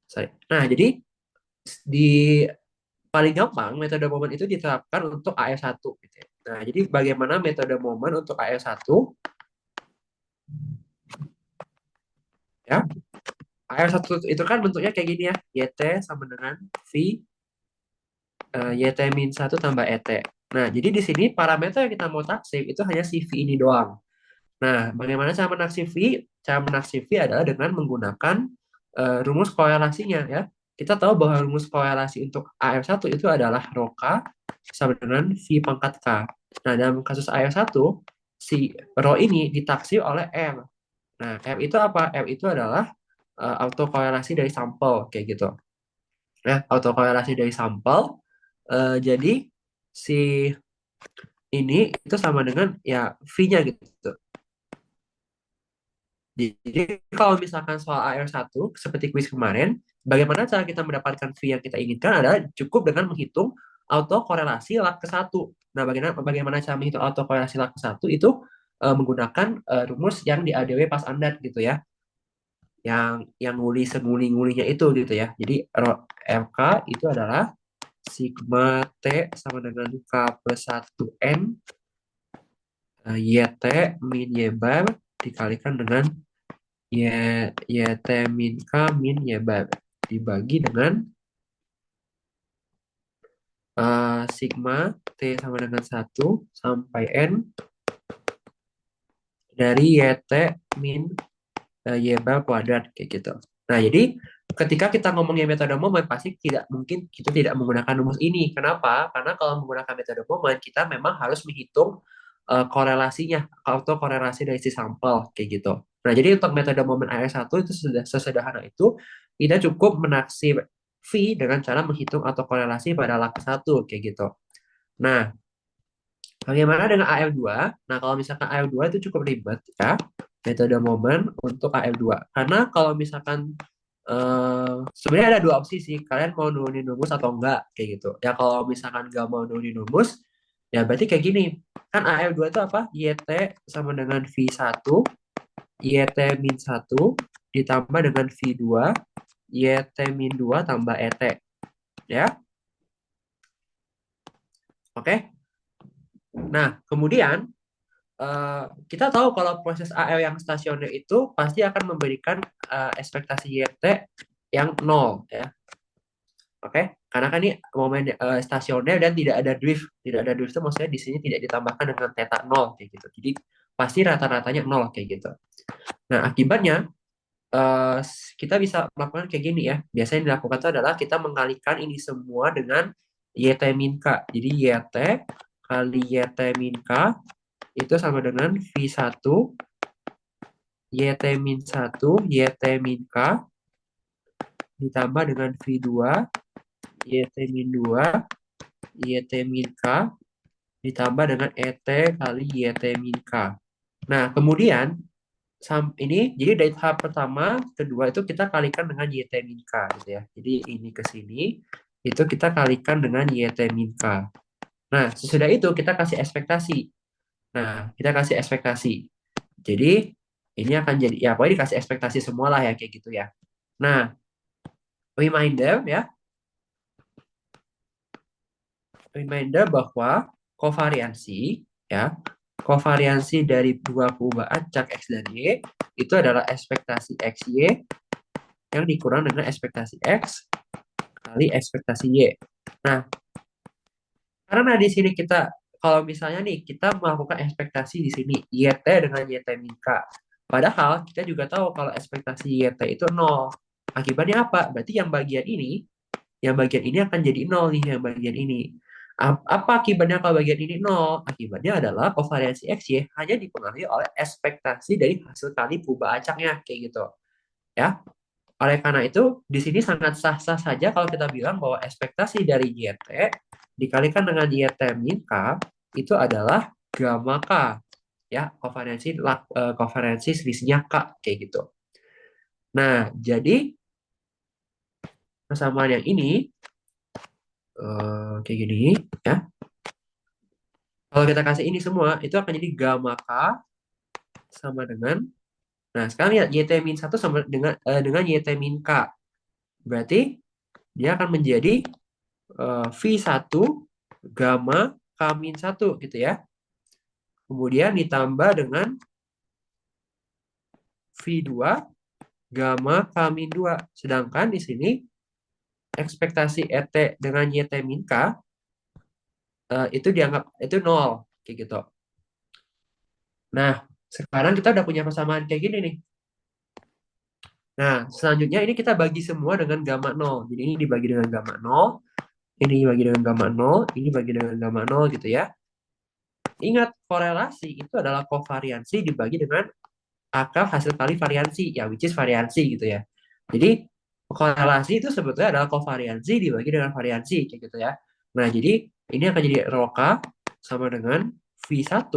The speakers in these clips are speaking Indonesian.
Sorry. Nah, jadi di paling gampang metode momen itu diterapkan untuk AF1 gitu ya. Nah, jadi bagaimana metode momen untuk AF1 ya? AF1 itu kan bentuknya kayak gini ya. YT sama dengan V YT min 1 tambah ET. Nah, jadi di sini parameter yang kita mau taksir itu hanya si V ini doang. Nah, bagaimana cara menaksir V? Cara menaksir V adalah dengan menggunakan rumus korelasinya ya. Kita tahu bahwa rumus korelasi untuk AF1 itu adalah rho K sama dengan V pangkat K. Nah, dalam kasus AF1, si rho ini ditaksir oleh R. Nah, R itu apa? R itu adalah autokorelasi dari sampel, kayak gitu. Nah, autokorelasi dari sampel, jadi si ini itu sama dengan ya V-nya gitu. Jadi kalau misalkan soal AR1 seperti kuis kemarin, bagaimana cara kita mendapatkan V yang kita inginkan adalah cukup dengan menghitung autokorelasi log ke satu. Nah, bagaimana cara menghitung autokorelasi log ke satu itu menggunakan rumus yang di ADW pas andat gitu ya. Yang nguli senguli-ngulinya itu gitu ya. Jadi RK itu adalah sigma T sama dengan K plus 1N YT min Y bar dikalikan dengan Y, YT min K min Y bar dibagi dengan sigma T sama dengan 1 sampai N dari YT min Y bar kuadrat kayak gitu. Nah, jadi ketika kita ngomongin metode momen pasti tidak mungkin kita tidak menggunakan rumus ini. Kenapa? Karena kalau menggunakan metode momen kita memang harus menghitung korelasinya atau korelasi dari si sampel kayak gitu. Nah, jadi untuk metode momen AR1 itu sudah sesederhana itu kita cukup menaksir V dengan cara menghitung atau korelasi pada log satu kayak gitu. Nah, bagaimana dengan AF2? Nah, kalau misalkan AF2 itu cukup ribet ya, metode momen untuk AF2. Karena kalau misalkan sebenarnya ada dua opsi sih, kalian mau nurunin rumus atau enggak kayak gitu. Ya kalau misalkan nggak mau nurunin rumus, ya berarti kayak gini. Kan AF2 itu apa? YT sama dengan V1, YT min 1 ditambah dengan V2, YT min 2 tambah ET. Ya, oke? Nah, kemudian eh, kita tahu kalau proses AL yang stasioner itu pasti akan memberikan ekspektasi YT yang nol ya. Oke, karena kan ini momen stasioner dan tidak ada drift. Tidak ada drift itu maksudnya di sini tidak ditambahkan dengan theta nol kayak gitu. Jadi pasti rata-ratanya nol kayak gitu. Nah, akibatnya eh, kita bisa melakukan kayak gini ya. Biasanya yang dilakukan itu adalah kita mengkalikan ini semua dengan YT min K. Jadi YT kali YT min K itu sama dengan V1 YT min 1 YT min K ditambah dengan V2 YT min 2 YT min K ditambah dengan ET kali YT min K. Nah, kemudian ini jadi dari tahap pertama, kedua itu kita kalikan dengan YT min K gitu ya. Jadi ini ke sini itu kita kalikan dengan YT min K. Nah, sesudah itu kita kasih ekspektasi. Nah, kita kasih ekspektasi. Jadi ini akan jadi ya pokoknya dikasih ekspektasi semua lah ya kayak gitu ya. Nah, reminder ya, reminder bahwa kovariansi ya, kovariansi dari dua perubahan acak X dan Y itu adalah ekspektasi XY yang dikurang dengan ekspektasi X kali ekspektasi Y. Nah, karena di sini kita kalau misalnya nih kita melakukan ekspektasi di sini YT dengan YT min K. Padahal kita juga tahu kalau ekspektasi YT itu nol. Akibatnya apa? Berarti yang bagian ini akan jadi nol nih yang bagian ini. Apa akibatnya kalau bagian ini nol? Akibatnya adalah kovariansi XY hanya dipengaruhi oleh ekspektasi dari hasil kali perubahan acaknya kayak gitu. Ya, oleh karena itu, di sini sangat sah-sah saja kalau kita bilang bahwa ekspektasi dari YT dikalikan dengan YT min K itu adalah gamma K. Ya, kovalensi selisihnya K kayak gitu. Nah, jadi persamaan yang ini kayak gini ya. Kalau kita kasih ini semua, itu akan jadi gamma K sama dengan, nah sekarang lihat YT min 1 sama dengan YT min K. Berarti dia akan menjadi V1 gamma K-1 gitu ya. Kemudian ditambah dengan V2 gamma K-2. Sedangkan di sini ekspektasi ET dengan YT min K itu dianggap itu nol kayak gitu. Nah, sekarang kita udah punya persamaan kayak gini nih. Nah, selanjutnya ini kita bagi semua dengan gamma nol. Jadi ini dibagi dengan gamma nol, ini dibagi dengan gamma nol, ini dibagi dengan gamma nol gitu ya. Ingat, korelasi itu adalah kovariansi dibagi dengan akar hasil kali variansi, ya which is variansi gitu ya. Jadi korelasi itu sebetulnya adalah kovariansi dibagi dengan variansi kayak gitu ya. Nah, jadi ini akan jadi rho K sama dengan V1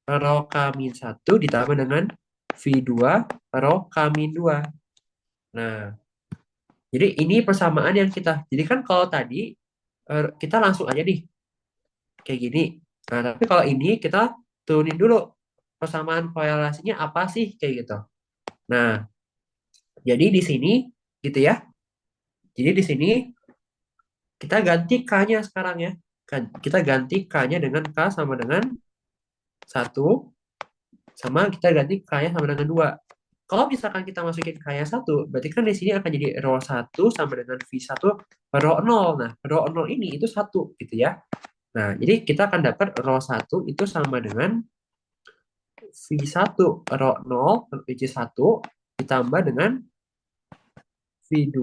rho K-1 ditambah dengan V2 rho K-2. Nah, jadi ini persamaan yang jadi kan kalau tadi kita langsung aja nih kayak gini. Nah, tapi kalau ini kita turunin dulu persamaan korelasinya apa sih kayak gitu. Nah, jadi di sini gitu ya. Jadi di sini kita ganti K-nya sekarang ya. Kita ganti K-nya dengan K sama dengan 1 sama kita ganti K-nya sama dengan 2. Kalau misalkan kita masukin K-nya 1, berarti kan di sini akan jadi rho 1 sama dengan V1 rho 0. Nah, rho 0 ini itu 1 gitu ya. Nah, jadi kita akan dapat rho 1 itu sama dengan V1 rho 0 which is 1 ditambah dengan V2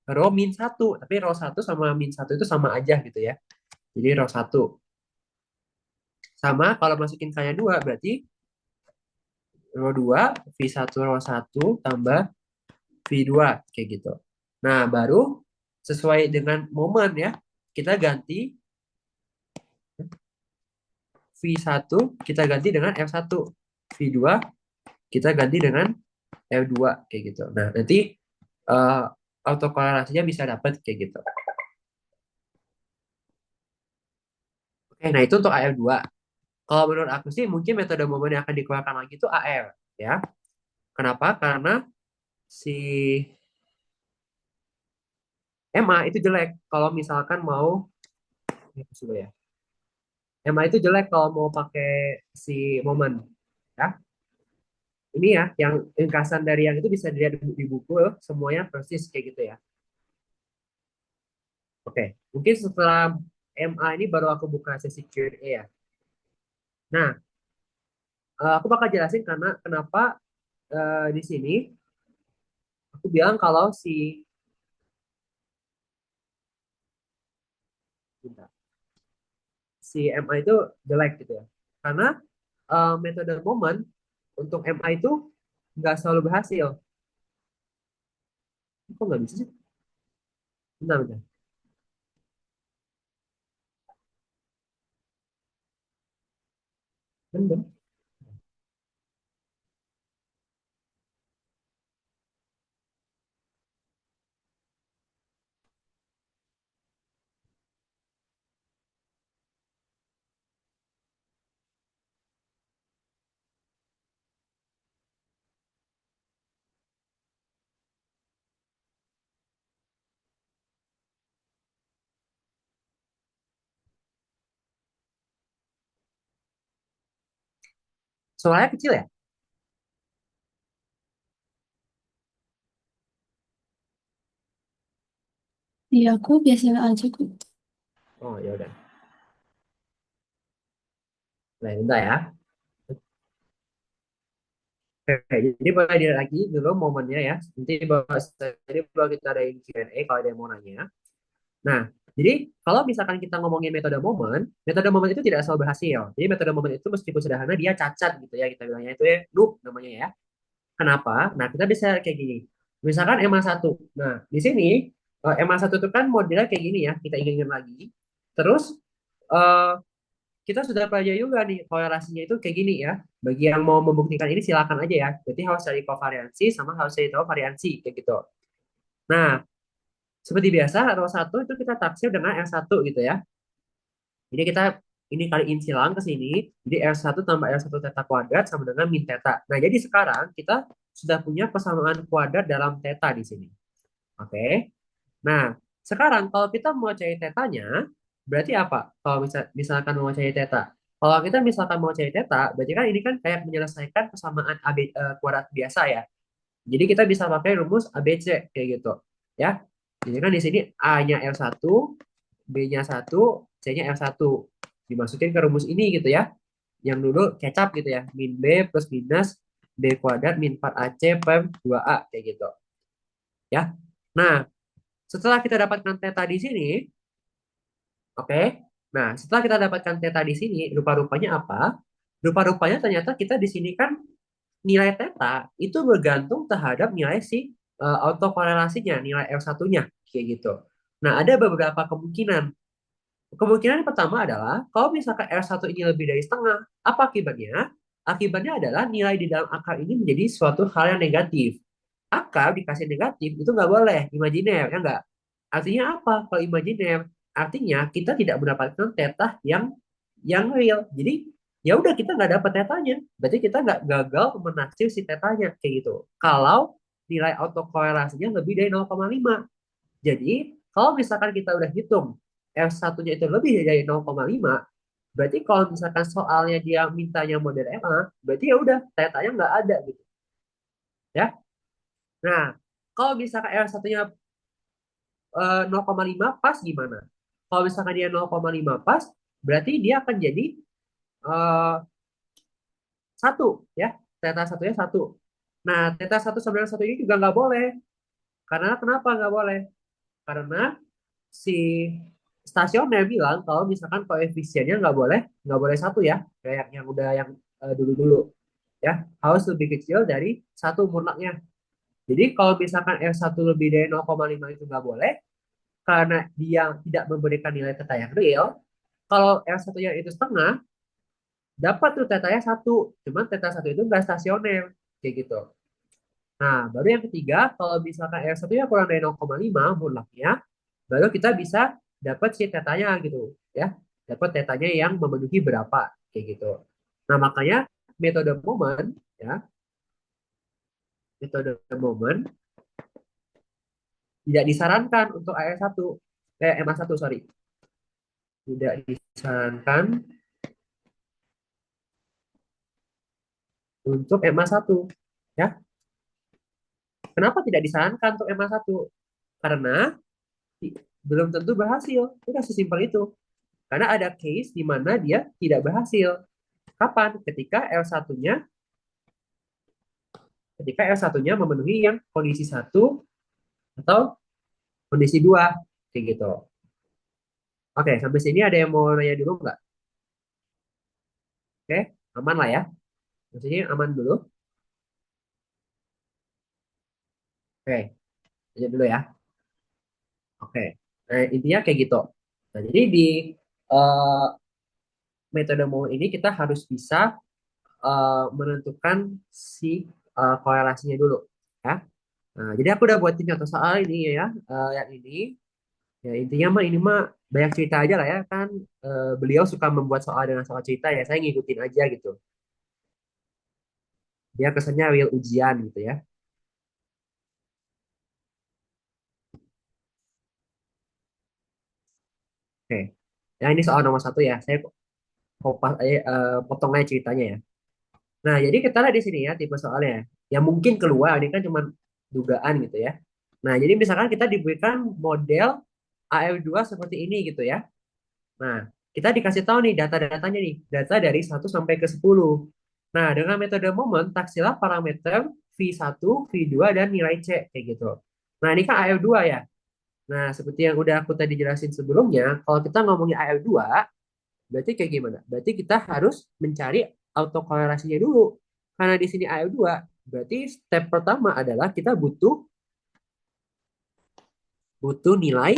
rho min 1. Tapi rho 1 sama min 1 itu sama aja gitu ya. Jadi rho 1. Sama kalau masukin K-nya 2 berarti rho 2 V1 rho 1 tambah V2 kayak gitu. Nah, baru sesuai dengan momen ya. Kita ganti V1 kita ganti dengan F1. V2 kita ganti dengan F2 kayak gitu. Nah, nanti uh, autokorelasinya bisa dapat kayak gitu. Oke, nah itu untuk AF2. Kalau menurut aku sih mungkin metode momen yang akan dikeluarkan lagi itu AR ya. Kenapa? Karena si MA itu jelek kalau misalkan mau ya. MA itu jelek kalau mau pakai si momen ya. Ini ya yang ringkasan dari yang itu bisa dilihat di buku semuanya persis kayak gitu ya. Oke, mungkin setelah MA ini baru aku buka sesi Q&A ya. Nah, aku bakal jelasin karena kenapa di sini aku bilang kalau bentar, si MA itu jelek gitu ya. Karena metode momen untuk MA itu nggak selalu berhasil. Kok nggak bisa sih? Bentar, bentar. Bentar. Suaranya kecil ya? Iya, aku biasa aja kok. Oh, ya udah. Nah, bentar ya. Oke, jadi boleh dilihat lagi dulu momennya ya. Nanti baru kita ada Q&A kalau ada yang mau nanya. Nah, jadi kalau misalkan kita ngomongin metode momen itu tidak selalu berhasil. Jadi metode momen itu meskipun sederhana dia cacat gitu ya kita bilangnya itu ya loop namanya ya. Kenapa? Nah, kita bisa kayak gini. Misalkan MA1. Nah, di sini MA1 itu kan modelnya kayak gini ya. Kita ingin lagi. Terus eh, kita sudah pelajari juga nih korelasinya itu kayak gini ya. Bagi yang mau membuktikan ini silakan aja ya. Berarti harus cari kovariansi sama harus cari tahu variansi kayak gitu. Nah, seperti biasa rho 1 itu kita taksir dengan R1 gitu ya. Jadi kita ini kaliin silang ke sini. Jadi R1 tambah R1 theta kuadrat sama dengan min theta. Nah, jadi sekarang kita sudah punya persamaan kuadrat dalam theta di sini. Oke. Nah, sekarang kalau kita mau cari tetanya, berarti apa? Kalau misalkan mau cari teta. Kalau kita misalkan mau cari teta, berarti kan ini kan kayak menyelesaikan persamaan kuadrat biasa ya. Jadi kita bisa pakai rumus ABC kayak gitu. Ya. Jadi kan di sini A-nya L1, B-nya 1, C-nya L1. Dimasukin ke rumus ini gitu ya. Yang dulu kecap gitu ya. Min B plus minus B kuadrat min 4AC per 2A kayak gitu. Ya. Nah, setelah kita dapatkan theta di sini, oke. Nah, setelah kita dapatkan theta di sini, rupa-rupanya apa? Rupa-rupanya ternyata kita di sini kan nilai theta itu bergantung terhadap nilai si autokorelasinya, nilai L1-nya kayak gitu. Nah, ada beberapa kemungkinan. Kemungkinan yang pertama adalah kalau misalkan R1 ini lebih dari setengah, apa akibatnya? Akibatnya adalah nilai di dalam akar ini menjadi suatu hal yang negatif. Akar dikasih negatif itu nggak boleh, imajiner, ya nggak? Artinya apa kalau imajiner? Artinya kita tidak mendapatkan theta yang real. Jadi ya udah kita nggak dapat tetanya. Berarti kita nggak gagal menaksir si tetanya kayak gitu. Kalau nilai autokorelasinya lebih dari 0,5. Jadi, kalau misalkan kita udah hitung R1-nya itu lebih dari 0,5, berarti kalau misalkan soalnya dia mintanya model MA, berarti ya udah tetanya nggak ada gitu ya. Nah, kalau misalkan R1-nya 0,5 pas gimana? Kalau misalkan dia 0,5 pas, berarti dia akan jadi eh, 1 ya. Teta satunya 1. Nah, teta 1 sama dengan 1 ini juga nggak boleh. Karena kenapa nggak boleh? Karena si stasioner bilang kalau misalkan koefisiennya nggak boleh 1 ya, kayak yang udah yang dulu-dulu ya, harus lebih kecil dari 1 mutlaknya. Jadi kalau misalkan R1 lebih dari 0,5 itu nggak boleh karena dia tidak memberikan nilai theta yang real. Kalau R1-nya itu setengah, dapat tuh tetanya 1, cuman theta 1 itu nggak stasioner kayak gitu. Nah, baru yang ketiga, kalau misalkan R1-nya kurang dari 0,5 mutlaknya, baru kita bisa dapat si tetanya gitu ya, dapat tetanya yang memenuhi berapa kayak gitu. Nah, makanya metode momen ya, metode momen tidak disarankan untuk AR1, MA1 sorry, tidak disarankan untuk MA1 ya. Kenapa tidak disarankan untuk MA1? Karena belum tentu berhasil, udah sesimpel itu. Karena ada case di mana dia tidak berhasil. Kapan? Ketika L1-nya memenuhi yang kondisi 1 atau kondisi 2 kayak gitu. Oke, sampai sini ada yang mau nanya dulu nggak? Oke, aman lah ya. Maksudnya aman dulu. Oke, aja dulu ya. Oke, intinya kayak gitu. Nah, jadi di eh, metode mau ini kita harus bisa menentukan si korelasinya dulu, ya. Nah, jadi aku udah buatin contoh soal ini ya, yang ini. Ya intinya mah ini mah banyak cerita aja lah ya kan. Beliau suka membuat soal dengan soal cerita ya, saya ngikutin aja gitu. Dia kesannya real ujian gitu ya. Oke. Ya ini soal nomor 1 ya. Saya kopas aja, potong aja ceritanya ya. Nah, jadi kita lihat di sini ya tipe soalnya. Ya mungkin keluar ini kan cuma dugaan gitu ya. Nah, jadi misalkan kita diberikan model AR2 seperti ini gitu ya. Nah, kita dikasih tahu nih data-datanya nih, data dari 1 sampai ke 10. Nah, dengan metode momen, taksilah parameter V1, V2, dan nilai C, kayak gitu. Nah, ini kan AR2 ya. Nah, seperti yang udah aku tadi jelasin sebelumnya, kalau kita ngomongin AR2, berarti kayak gimana? Berarti kita harus mencari autokorelasinya dulu. Karena di sini AR2, berarti step pertama adalah kita butuh butuh nilai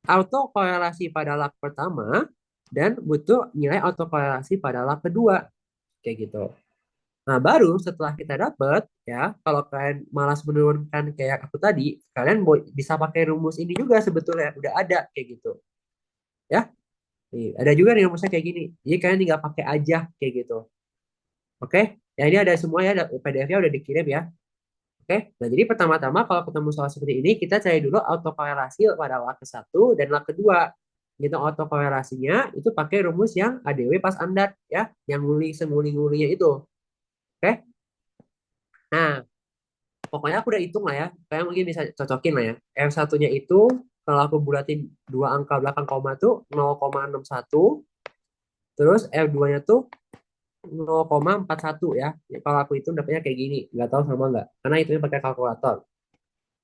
autokorelasi pada lap pertama dan butuh nilai autokorelasi pada lap kedua kayak gitu. Nah, baru setelah kita dapat ya, kalau kalian malas menurunkan kayak aku tadi, kalian bisa pakai rumus ini juga sebetulnya udah ada kayak gitu. Ya. Nih, ada juga nih rumusnya kayak gini. Jadi kalian tinggal pakai aja kayak gitu. Oke? Ya ini ada semua ya, PDF-nya udah dikirim ya. Oke, nah jadi pertama-tama kalau ketemu soal seperti ini, kita cari dulu autokorelasi pada log ke-1 dan log kedua. Gitu autokorelasinya itu pakai rumus yang ADW pas ANDAT ya, yang nguli-ngulinya itu. Oke, nah pokoknya aku udah hitung lah ya. Kayak mungkin bisa cocokin lah ya. F1-nya itu kalau aku bulatin dua angka belakang koma tuh 0,61. Terus F2-nya tuh 0,41 ya. Ya, kalau aku hitung dapetnya kayak gini. Nggak tahu sama nggak. Karena itu pakai kalkulator.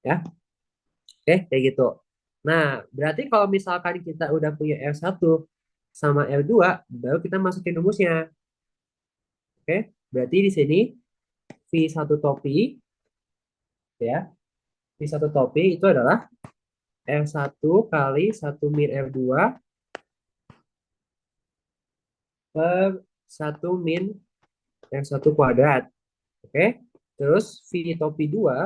Ya, oke kayak gitu. Nah, berarti kalau misalkan kita udah punya F1 sama F2, baru kita masukin rumusnya. Oke, berarti di sini V1 topi ya. V1 topi itu adalah F1 kali 1 min F2 per 1 min F1 kuadrat. Oke. Terus V topi 2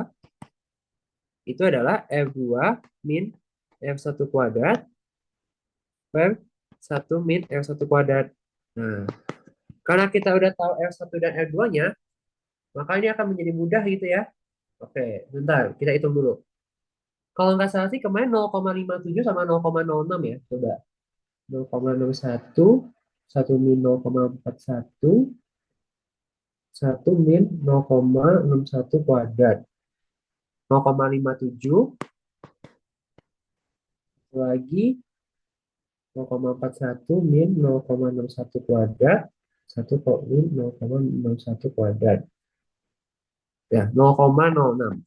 itu adalah F2 min F1 kuadrat per 1 min F1 kuadrat. Nah, karena kita udah tahu F1 dan F2-nya, maka ini akan menjadi mudah gitu ya. Oke, bentar, kita hitung dulu. Kalau nggak salah sih kemarin 0,57 sama 0,06 ya. Coba 0,01, 1 min 0,41, 1 min 0,61 kuadrat. 0,57 lagi 0,41 min 0,61 kuadrat. 1 min 0,61 kuadrat. Ya, 0,06.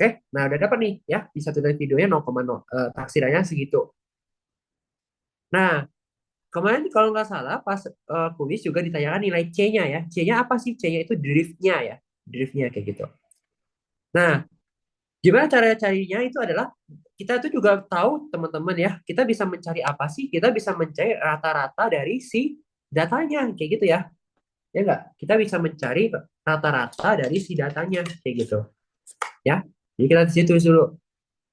Oke, nah udah dapat nih ya. Di satu dari videonya 0,0. Taksirannya segitu. Nah, kemarin kalau nggak salah pas kuis juga ditanyakan nilai C-nya ya. C-nya apa sih? C-nya itu driftnya ya. Driftnya kayak gitu. Nah, gimana cara carinya itu adalah kita tuh juga tahu teman-teman ya, kita bisa mencari apa sih? Kita bisa mencari rata-rata dari si datanya kayak gitu ya. Ya enggak? Kita bisa mencari rata-rata dari si datanya kayak gitu. Ya. Jadi kita di situ dulu.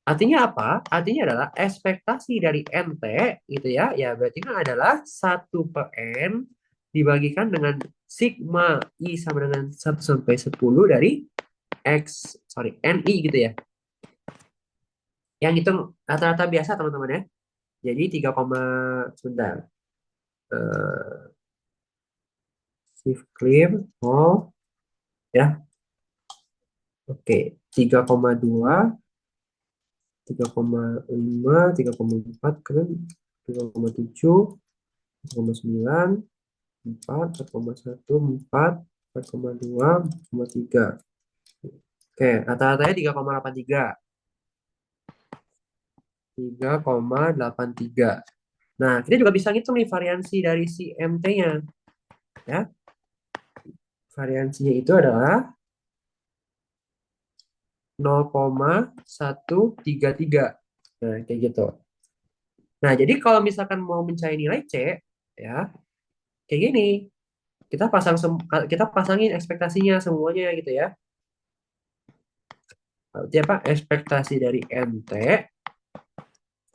Artinya apa? Artinya adalah ekspektasi dari NT gitu ya. Ya berarti kan adalah 1 per N dibagikan dengan sigma I sama dengan 1 sampai 10 dari NI gitu ya. Yang itu rata-rata biasa teman-teman ya. Jadi 3, sebentar. Eh, shift clear. Oh, ya. Oke. 3,2, 3,5, 3,4 kan. 3,7, 3,9, 4, 4,1, 4, 4,2, 4,3. Oke, rata-ratanya 3,83. 3,83. Nah, kita juga bisa ngitung nih variansi dari si MT-nya. Ya, variansinya itu adalah 0,133. Nah, kayak gitu. Nah, jadi kalau misalkan mau mencari nilai C, ya, kayak gini. Kita pasangin ekspektasinya semuanya gitu ya. Berarti apa? Ekspektasi dari MT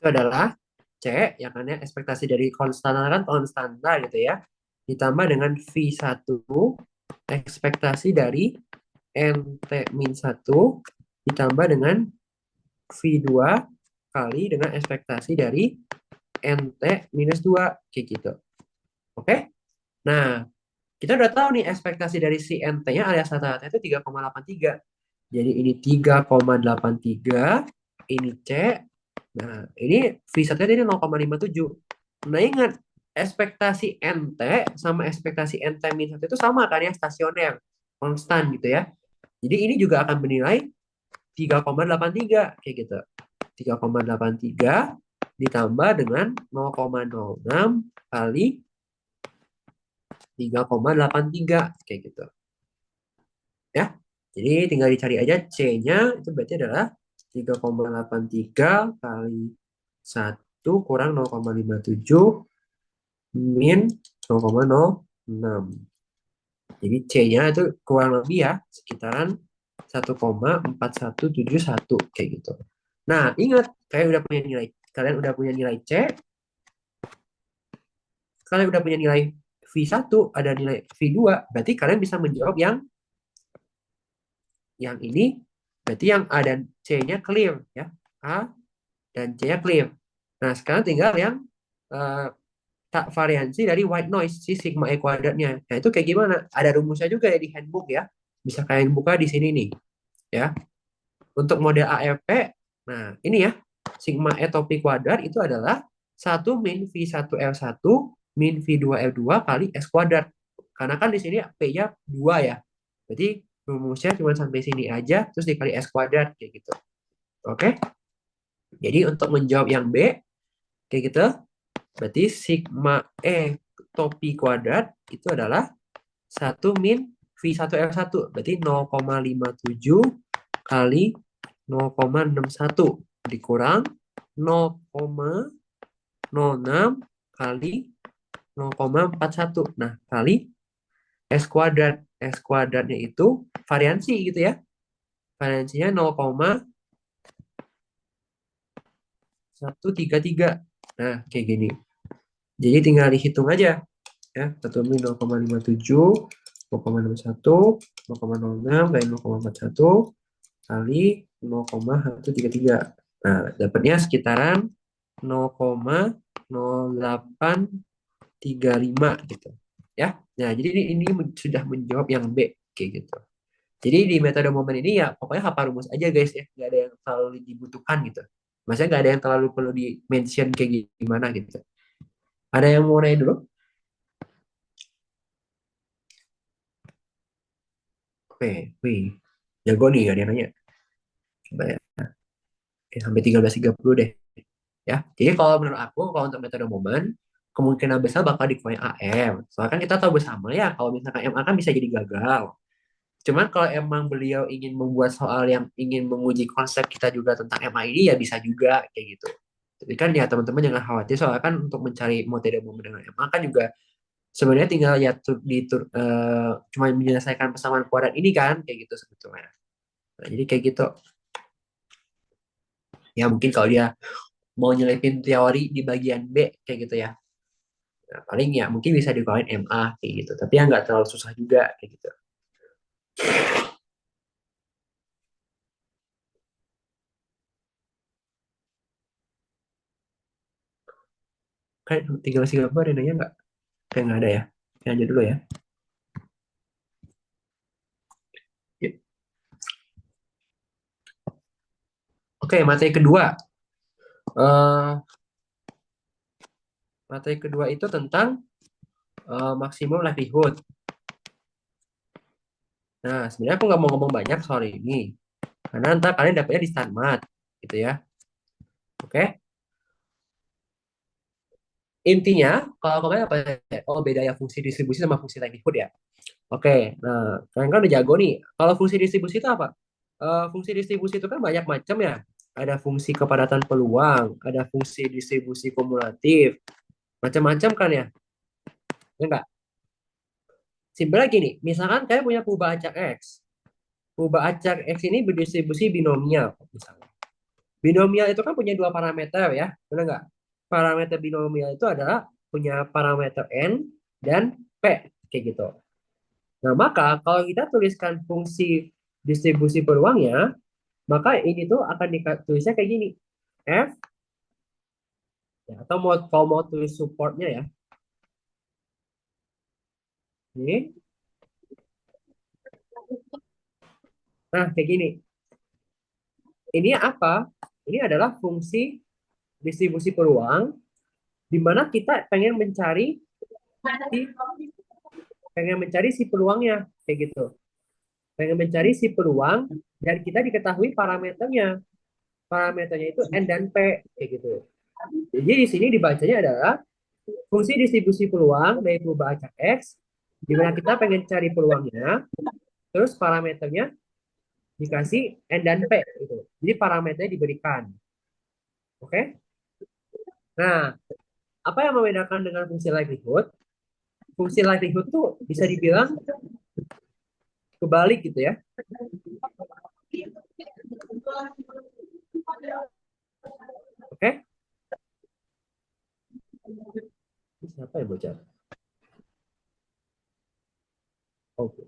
itu adalah C, yang kan ya, ekspektasi dari konstan kan konstanta gitu ya. Ditambah dengan V1, ekspektasi dari NT-1, ditambah dengan V2 kali dengan ekspektasi dari NT-2 kayak gitu. Oke? Nah, kita udah tahu nih ekspektasi dari si NT-nya alias rata-rata itu 3,83. Jadi ini 3,83, ini C. Nah, ini V1 ini 0,57. Nah, ingat ekspektasi NT sama ekspektasi NT-1 itu sama kan ya, stasioner, konstan gitu ya. Jadi ini juga akan bernilai 3,83 kayak gitu. 3,83 ditambah dengan 0,06 kali 3,83 kayak gitu. Ya. Jadi tinggal dicari aja C-nya itu berarti adalah 3,83 kali 1 kurang 0,57 min 0,06. Jadi C-nya itu kurang lebih ya sekitaran 1,4171 kayak gitu. Nah, ingat kalian udah punya nilai C, kalian udah punya nilai V1, ada nilai V2, berarti kalian bisa menjawab yang yang ini berarti yang A dan C-nya clear ya. A dan C-nya clear. Nah, sekarang tinggal yang eh, tak variansi dari white noise si sigma E kuadratnya. Nah, itu kayak gimana? Ada rumusnya juga ya di handbook ya. Bisa kalian buka di sini nih ya. Untuk model AFP, nah ini ya, sigma E topi kuadrat itu adalah 1 min V1 L1 min V2 L2 kali S kuadrat. Karena kan di sini P-nya 2 ya. Berarti rumusnya cuma sampai sini aja, terus dikali S kuadrat, kayak gitu. Oke? Jadi untuk menjawab yang B, kayak gitu, berarti sigma E topi kuadrat itu adalah 1 min V1 L1. Berarti 0,57 kali 0,61 dikurang 0,06 kali 0,41. Nah, kali S kuadrat. S kuadratnya itu variansi gitu ya. Variansinya 0,133. Nah, kayak gini. Jadi tinggal dihitung aja ya. 1 min 0,57, 0,61, 0,06 kali 0,41 kali 0,133. Nah, dapatnya sekitaran 0,0835 gitu. Ya. Nah, jadi ini sudah menjawab yang B kayak gitu. Jadi di metode momen ini ya pokoknya hafal rumus aja guys ya. Nggak ada yang terlalu dibutuhkan gitu. Maksudnya nggak ada yang terlalu perlu di mention kayak gimana gitu. Ada yang mau nanya dulu? Oke, wih. Jago nih, gak ada yang nanya. Coba ya. Sampai 13.30 deh. Ya. Jadi kalau menurut aku, kalau untuk metode momen, kemungkinan besar bakal dikeluarin AM. Soalnya kan kita tahu bersama ya, kalau misalkan MA kan bisa jadi gagal. Cuman kalau emang beliau ingin membuat soal yang ingin menguji konsep kita juga tentang MA ini, ya bisa juga kayak gitu. Tapi kan ya teman-teman jangan khawatir, soalnya kan untuk mencari metode momen dengan MA kan juga sebenarnya tinggal ya cuma menyelesaikan persamaan kuadrat ini kan, kayak gitu sebetulnya. Nah, jadi kayak gitu. Ya mungkin kalau dia mau nyelipin teori di bagian B kayak gitu ya. Nah, paling ya mungkin bisa dikeluarin MA kayak gitu. Tapi yang nggak terlalu susah juga kayak gitu. Kan tinggal si gambar ada nanya nggak? Kayak nggak ada ya. Kayak aja dulu ya. Ya. Oke, materi kedua. Eh, materi kedua itu tentang maksimum likelihood. Nah, sebenarnya aku nggak mau ngomong banyak soal ini. Karena ntar kalian dapetnya di Stanmat. Gitu ya. Oke. Intinya, kalau kalian apa ya? Oh, beda ya fungsi distribusi sama fungsi likelihood ya. Oke, nah kalian kan udah jago nih. Kalau fungsi distribusi itu apa? Fungsi distribusi itu kan banyak macam ya. Ada fungsi kepadatan peluang, ada fungsi distribusi kumulatif, macam-macam kan ya? Ya enggak? Simpelnya gini, misalkan kalian punya perubahan acak X. Perubahan acak X ini berdistribusi binomial, misalnya. Binomial itu kan punya dua parameter ya, benar nggak? Parameter binomial itu adalah punya parameter N dan P, kayak gitu. Nah, maka kalau kita tuliskan fungsi distribusi peluangnya, maka ini tuh akan ditulisnya kayak gini. F, ya, atau kalau mau tulis supportnya ya. Ini. Nah, kayak gini. Ini apa? Ini adalah fungsi distribusi peluang di mana kita si pengen mencari si peluangnya kayak gitu. Pengen mencari si peluang dan kita diketahui parameternya. Parameternya itu N dan P kayak gitu. Jadi di sini dibacanya adalah fungsi distribusi peluang dari perubahan acak X di mana kita pengen cari peluangnya, terus parameternya dikasih N dan P gitu. Jadi parameternya diberikan. Oke? Nah, apa yang membedakan dengan fungsi likelihood? Fungsi likelihood tuh bisa dibilang kebalik gitu ya. Oke? Siapa yang bocor? Oke.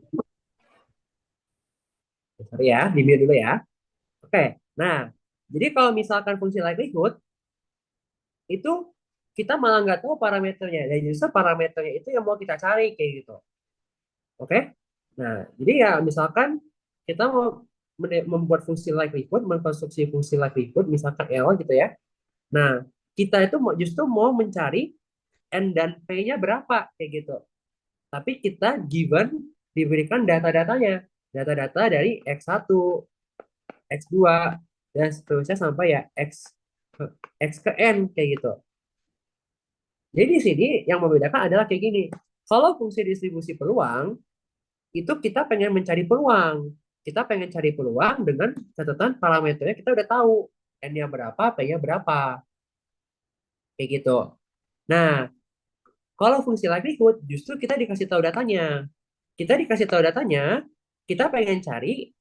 Sorry ya, di mute dulu ya. Oke, nah, jadi kalau misalkan fungsi likelihood, itu kita malah nggak tahu parameternya. Dan justru parameternya itu yang mau kita cari, kayak gitu. Oke? Nah, jadi ya misalkan kita mau membuat fungsi likelihood, mengkonstruksi fungsi likelihood, misalkan L gitu ya. Nah, kita itu justru mau mencari N dan P-nya berapa, kayak gitu. Tapi kita diberikan data-datanya. Data-data dari X1, X2, dan seterusnya sampai ya X ke N, kayak gitu. Jadi di sini yang membedakan adalah kayak gini. Kalau fungsi distribusi peluang, itu kita pengen mencari peluang. Kita pengen cari peluang dengan catatan parameternya kita udah tahu. N-nya berapa, P-nya berapa. Kayak gitu. Nah, kalau fungsi likelihood, justru kita dikasih tahu datanya. Kita dikasih tahu datanya, kita pengen cari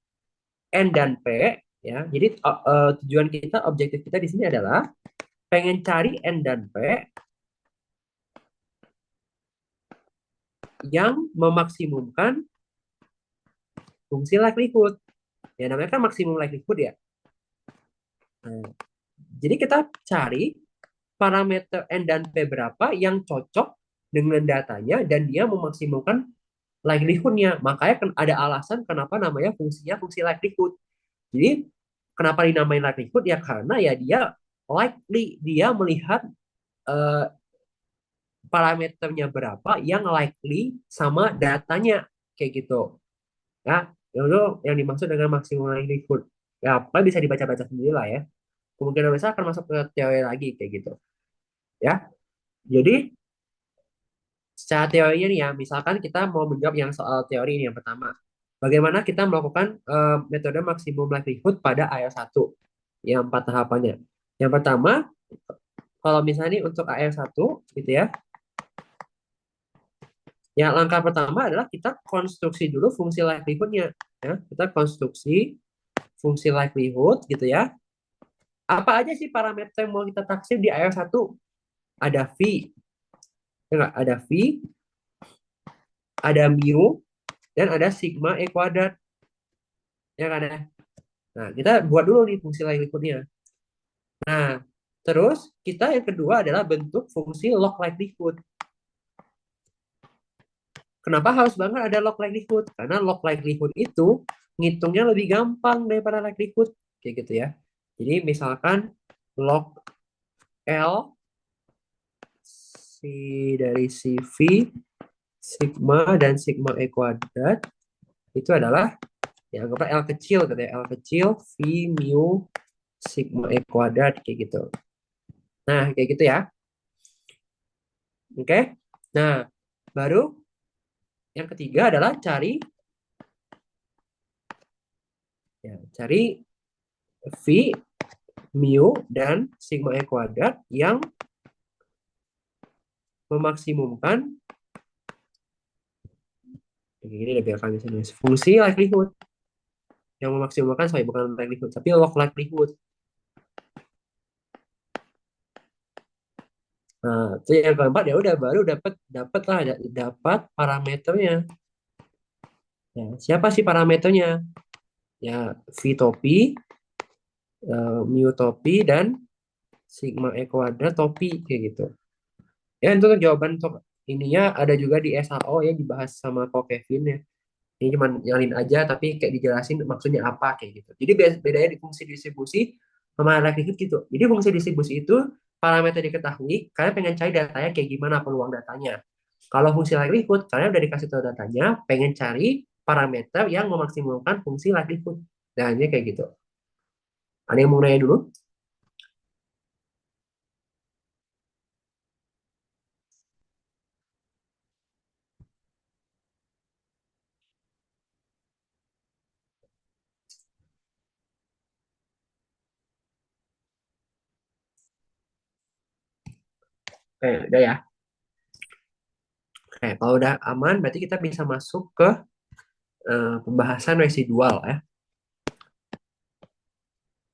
N dan P, ya. Jadi tujuan kita, objektif kita di sini adalah pengen cari N dan P yang memaksimumkan fungsi likelihood. Ya namanya kan maksimum likelihood ya. Nah, jadi kita cari parameter N dan P berapa yang cocok dengan datanya dan dia memaksimumkan likelihood-nya. Makanya kan ada alasan kenapa namanya fungsinya fungsi likelihood. Jadi kenapa dinamain likelihood ya karena ya dia likely, dia melihat eh, parameternya berapa yang likely sama datanya, kayak gitu. Ya, itu yang dimaksud dengan maksimum likelihood. Ya, apa bisa dibaca-baca sendiri lah ya. Kemungkinan besar akan masuk ke teori lagi kayak gitu. Ya, jadi secara teorinya nih ya, misalkan kita mau menjawab yang soal teori ini yang pertama. Bagaimana kita melakukan metode maksimum likelihood pada AL1 yang 4 tahapannya. Yang pertama, kalau misalnya nih untuk AL1 gitu ya, ya langkah pertama adalah kita konstruksi dulu fungsi likelihood-nya. Ya, kita konstruksi fungsi likelihood gitu ya. Apa aja sih parameter yang mau kita taksir di AL1? Ada V, ya nggak? Ada V, ada mu, dan ada sigma E kuadrat. Ya kan ya? Nah, kita buat dulu nih fungsi likelihood-nya. Nah, terus kita yang kedua adalah bentuk fungsi log likelihood. Kenapa harus banget ada log likelihood? Karena log likelihood itu ngitungnya lebih gampang daripada likelihood. Kayak gitu ya. Jadi misalkan log L si dari si V, sigma, dan sigma E kuadrat itu adalah ya anggaplah L kecil gitu ya. L kecil V mu sigma E kuadrat kayak gitu. Nah, kayak gitu ya. Oke. Nah, baru yang ketiga adalah cari V, mu, dan sigma E kuadrat yang memaksimumkan ini lebih akan fungsi likelihood yang memaksimumkan, sorry bukan likelihood tapi log likelihood. Nah, itu yang keempat ya udah baru dapat dapat lah dapat parameternya. Ya, siapa sih parameternya? Ya, V topi, mu topi, dan sigma E kuadrat topi kayak gitu. Ya, itu jawaban untuk ininya ada juga di SHO ya dibahas sama Ko Kevin ya. Ini cuma nyalin aja tapi kayak dijelasin maksudnya apa kayak gitu. Jadi bedanya di fungsi distribusi sama likelihood gitu. Jadi fungsi distribusi itu parameter diketahui, kalian pengen cari datanya kayak gimana peluang datanya. Kalau fungsi likelihood, kalian udah dikasih tahu datanya, pengen cari parameter yang memaksimalkan fungsi likelihood. Dan ini kayak gitu. Ada yang mau nanya dulu? Oke, udah ya. Oke, kalau udah aman, berarti kita bisa masuk ke pembahasan residual ya.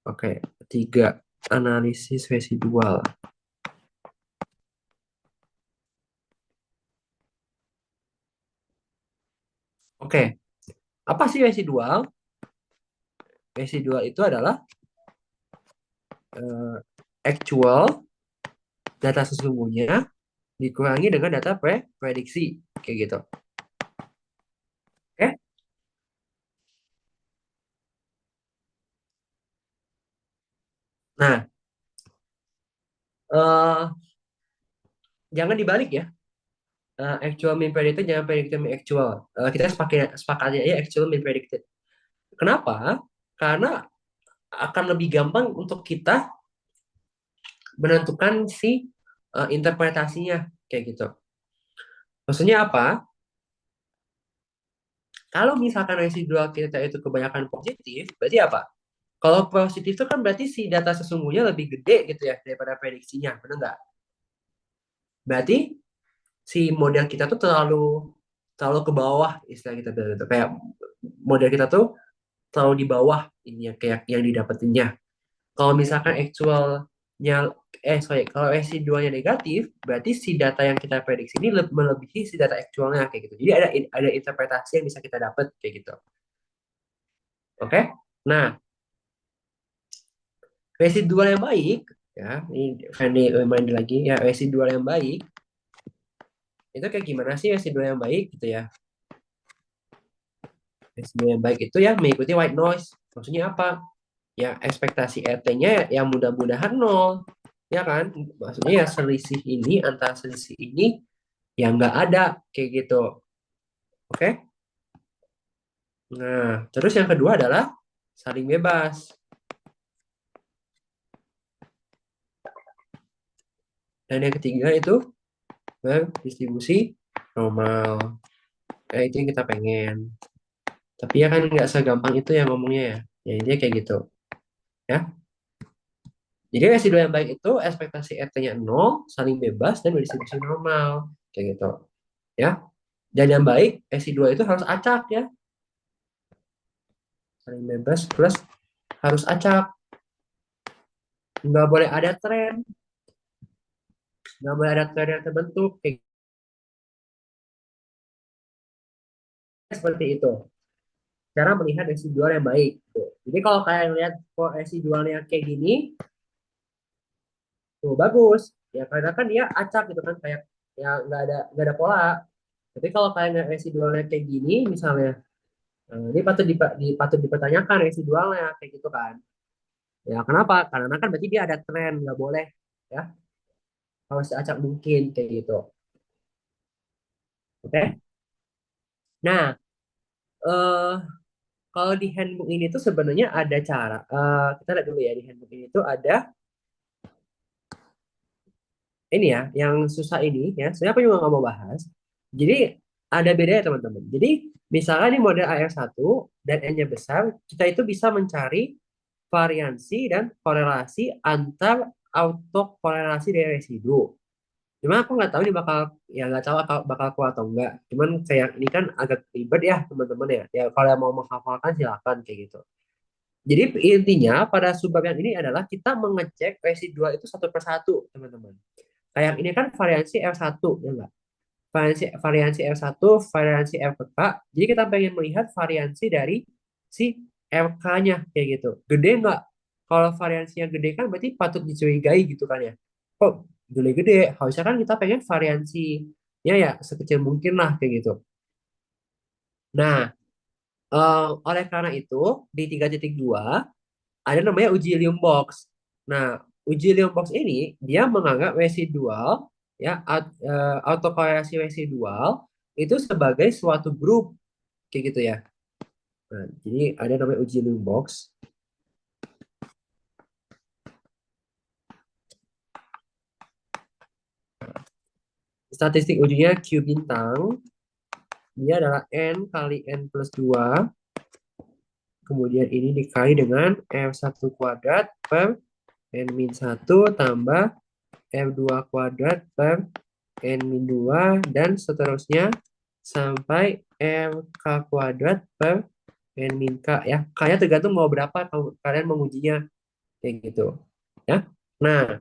Oke, tiga analisis residual. Oke, apa sih residual? residual itu adalah eh, actual data sesungguhnya dikurangi dengan data prediksi kayak gitu. Oke? Nah, eh, jangan dibalik ya. Actual mean predicted jangan predicted mean actual. Kita sepakati aja actual mean predicted. Kenapa? Karena akan lebih gampang untuk kita menentukan si interpretasinya kayak gitu. Maksudnya apa? Kalau misalkan residual kita itu kebanyakan positif, berarti apa? Kalau positif itu kan berarti si data sesungguhnya lebih gede gitu ya daripada prediksinya, benar nggak? Berarti si model kita tuh terlalu terlalu ke bawah istilah kita bilang gitu. Kayak model kita tuh terlalu di bawah ini yang kayak yang didapetinnya. Kalau misalkan actualnya kalau residualnya negatif, berarti si data yang kita prediksi ini melebihi si data actualnya kayak gitu. Jadi ada interpretasi yang bisa kita dapat kayak gitu. Oke? Nah, residual yang baik ya, ini Fanny reminder lagi ya, residual yang baik itu kayak gimana sih residual yang baik gitu ya. Residual yang baik itu ya mengikuti white noise. Maksudnya apa? Ya ekspektasi RT-nya yang mudah-mudahan nol. Ya kan? Maksudnya ya selisih ini antara selisih ini yang nggak ada kayak gitu. Oke? Nah, terus yang kedua adalah saling bebas. Dan yang ketiga itu berdistribusi normal. Itu yang kita pengen. Tapi ya kan nggak segampang itu ya ngomongnya ya. Ya intinya kayak gitu. Ya. Jadi residu yang baik itu ekspektasi RT-nya nol, saling bebas, dan berdistribusi normal. Kayak gitu. Ya. Dan yang baik, residu itu harus acak ya. Saling bebas plus harus acak. Nggak boleh ada tren. Nggak boleh ada tren yang terbentuk. Kayak seperti itu. Cara melihat residual yang baik. Tuh. Jadi kalau kalian lihat kok residualnya kayak gini, tuh bagus. Ya karena kan dia acak gitu kan kayak ya nggak ada pola. Tapi kalau kalian lihat residualnya kayak gini, misalnya, ini patut dipertanyakan residualnya kayak gitu kan. Ya kenapa? Karena kan berarti dia ada tren, nggak boleh ya. Kalau seacak mungkin kayak gitu. Oke? Nah, eh kalau di handbook ini tuh sebenarnya ada cara. Kita lihat dulu ya di handbook ini tuh ada ini ya, yang susah ini ya. Sebenarnya aku juga nggak mau bahas. Jadi ada bedanya teman-teman. Jadi misalnya di model AR1 dan N-nya besar, kita itu bisa mencari variansi dan korelasi antar autokorelasi dari residu. Cuma aku nggak tahu ini nggak tahu bakal kuat atau enggak. Cuman kayak ini kan agak ribet ya teman-teman ya. Ya kalau yang mau menghafalkan silakan kayak gitu. Jadi intinya pada subbab yang ini adalah kita mengecek residual itu satu persatu teman-teman. Kayak ini kan variansi R1 ya enggak? Variansi R1, variansi RK. Jadi kita pengen melihat variansi dari si RK-nya kayak gitu. Gede enggak? Kalau variansinya gede kan berarti patut dicurigai gitu kan ya. Kok gede-gede? Harusnya kan kita pengen variansinya ya sekecil mungkin lah kayak gitu. Nah, oleh karena itu di 3.2 ada namanya uji Lium Box. Nah, uji Lium Box ini dia menganggap residual ya autokorelasi residual itu sebagai suatu grup kayak gitu ya. Nah, jadi ada namanya uji Lium Box. Statistik ujinya Q bintang. Dia adalah N kali N plus 2. Kemudian ini dikali dengan R1 kuadrat per N min 1 tambah R2 kuadrat per N min 2 dan seterusnya sampai RK kuadrat per N min K ya. K-nya tergantung mau berapa kalau kalian mengujinya kayak gitu. Ya. Nah,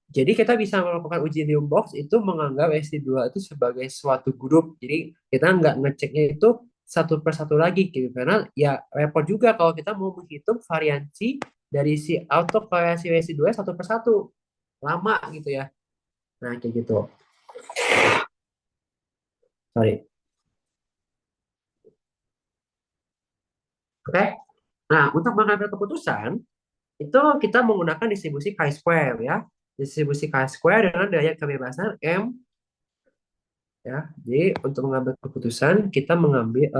jadi kita bisa melakukan uji Lium box itu menganggap residual itu sebagai suatu grup. Jadi kita nggak ngeceknya itu satu per satu lagi gitu. Karena ya repot juga kalau kita mau menghitung variansi dari si autokorelasi residual satu per satu. Lama gitu ya. Nah, kayak gitu. Sorry. Oke. Nah, untuk mengambil keputusan, itu kita menggunakan distribusi chi-square ya. Distribusi chi-square dengan derajat kebebasan M ya. Jadi untuk mengambil keputusan kita mengambil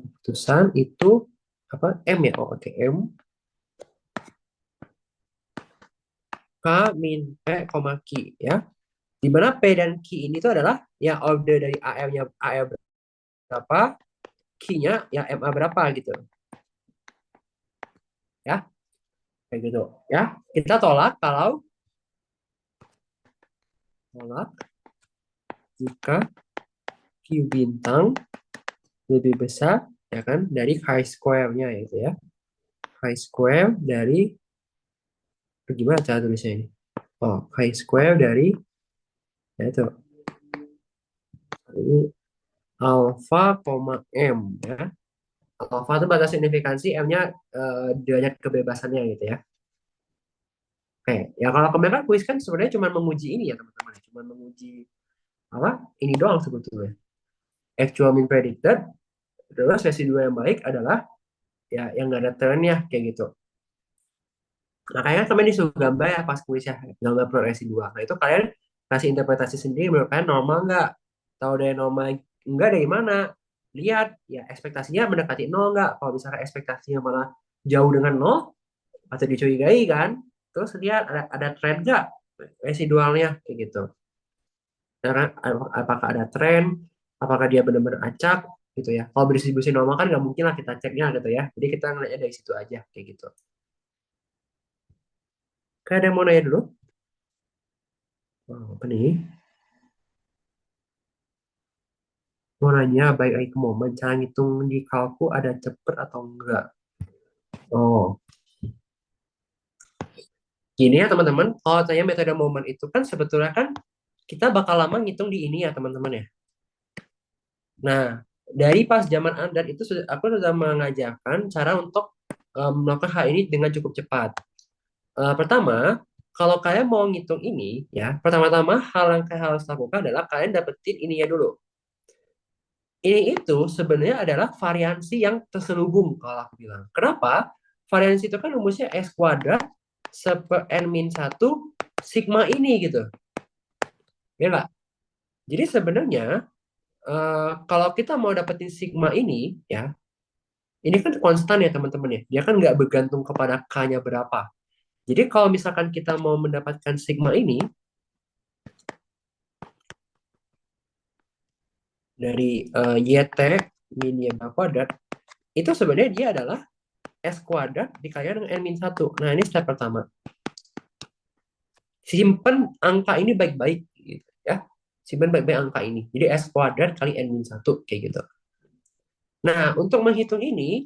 keputusan itu apa M ya? Oh, oke M K min P, Q ya. Di mana P dan Q ini itu adalah yang order dari AL-nya AL berapa, Q-nya ya MA berapa gitu ya. Kayak gitu ya. Kita tolak jika Q bintang lebih besar ya kan dari chi square-nya itu ya. Chi square dari gimana cara tulisnya ini? Oh, chi square dari ya itu ini alpha, m ya. Alpha itu batas signifikansi, M-nya derajat kebebasannya gitu ya. Oke, ya kalau kemarin kan kuis kan sebenarnya cuma menguji ini ya teman-teman, cuma menguji apa? Ini doang sebetulnya. Actual mean predicted, terus sesi dua yang baik adalah ya yang nggak ada trennya kayak gitu. Nah, kayaknya kalian disuruh gambar ya pas kuis ya, gambar progresi dua. Nah, itu kalian kasih interpretasi sendiri menurut kalian normal nggak? Tahu dari normal enggak dari mana? Lihat ya ekspektasinya mendekati nol nggak? Kalau misalnya ekspektasinya malah jauh dengan nol atau dicurigai kan? Terus lihat ada tren nggak residualnya kayak gitu. Karena apakah ada tren? Apakah dia benar-benar acak gitu ya? Kalau berdistribusi normal kan nggak mungkin lah kita ceknya gitu ya. Jadi kita ngeliatnya dari situ aja kayak gitu. Kayak ada yang mau nanya dulu? Oh, apa nih? Mau nanya baik lagi ke momen, cara ngitung di kalku ada cepet atau enggak? Oh, gini ya teman-teman, kalau tanya metode momen itu kan sebetulnya kan kita bakal lama ngitung di ini ya teman-teman ya. Nah, dari pas zaman Android itu aku sudah mengajarkan cara untuk melakukan hal ini dengan cukup cepat. Pertama, kalau kalian mau ngitung ini ya, pertama-tama hal yang kalian harus lakukan adalah kalian dapetin ininya dulu. Ini itu sebenarnya adalah variansi yang terselubung kalau aku bilang. Kenapa? Variansi itu kan rumusnya S kuadrat seper N min 1 sigma ini gitu. Ya nggak? Jadi sebenarnya kalau kita mau dapetin sigma ini ya, ini kan konstan ya teman-teman ya. Dia kan nggak bergantung kepada K-nya berapa. Jadi kalau misalkan kita mau mendapatkan sigma ini dari YT min Y bar kuadrat, itu sebenarnya dia adalah S kuadrat dikali dengan N min 1. Nah ini step pertama. Simpan angka ini baik-baik gitu ya. Simpan baik-baik angka ini. Jadi S kuadrat kali N min 1 kayak gitu. Nah, untuk menghitung ini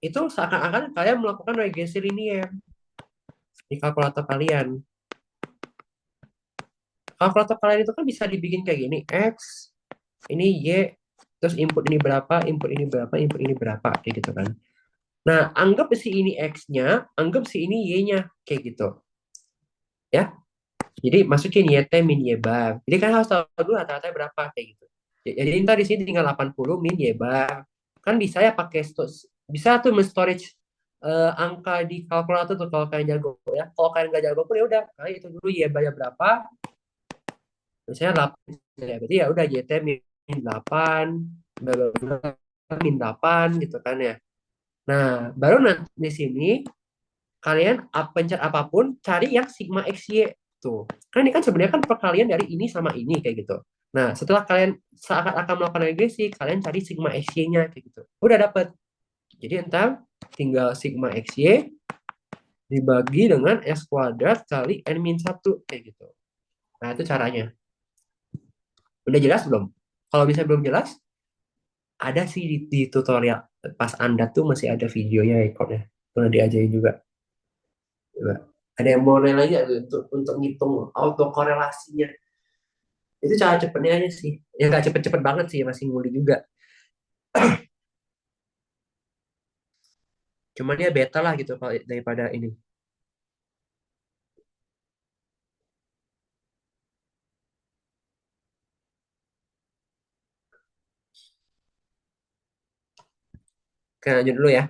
itu seakan-akan kalian melakukan regresi linier di kalkulator kalian. Kalkulator kalian itu kan bisa dibikin kayak gini, X, ini Y, terus input ini berapa, input ini berapa, input ini berapa, kayak gitu kan. Nah, anggap si ini X-nya, anggap si ini Y-nya, kayak gitu. Ya, jadi masukin YT min Y bar. Jadi kan harus tahu dulu rata-rata berapa, kayak gitu. Jadi ntar di sini tinggal 80 min Y bar. Kan bisa ya pakai, bisa tuh men-storage angka di kalkulator tuh kalau kalian jago ya. Kalau kalian nggak jago pun ya udah, kalian itu dulu Y bar berapa, misalnya 8 ya berarti ya udah JT min 8 min 8 gitu kan ya. Nah, baru nanti di sini kalian pencet apapun cari yang sigma XY tuh. Kan ini kan sebenarnya kan perkalian dari ini sama ini kayak gitu. Nah, setelah kalian saat akan melakukan regresi, kalian cari sigma XY-nya kayak gitu. Udah dapet. Jadi entar tinggal sigma XY dibagi dengan S kuadrat kali N min 1 kayak gitu. Nah, itu caranya. Udah jelas belum? Kalau bisa belum jelas, ada sih di tutorial pas Anda tuh masih ada videonya recordnya. Pernah diajarin juga. Coba. Ada yang mau nanya lagi nggak tuh untuk ngitung autokorelasinya? Itu cara cepetnya aja sih. Ya nggak cepet-cepet banget sih, masih nguli juga. Cuma dia beta lah gitu kalau daripada ini. Oke, lanjut dulu ya.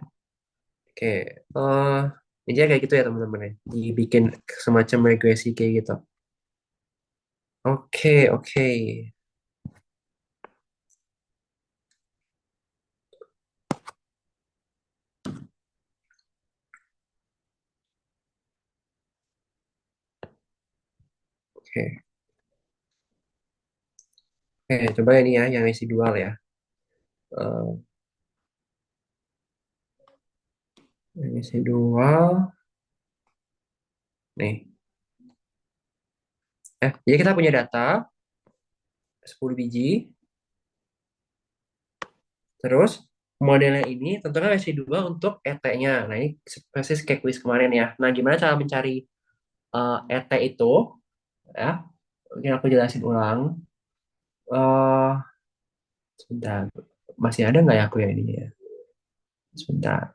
Oke, oh, ini kayak gitu ya teman-teman ya. Dibikin semacam regresi kayak gitu. Oke, oke. Oke, oke, coba ini ya, yang residual ya. Eh, yang residual, nih. Jadi kita punya data 10 biji, terus modelnya ini tentunya residual untuk ET-nya. Nah, ini persis kayak kuis kemarin ya. Nah, gimana cara mencari ET itu? Ya, mungkin aku jelasin ulang. eh Sebentar, masih ada nggak ya aku ya ini ya? Sebentar.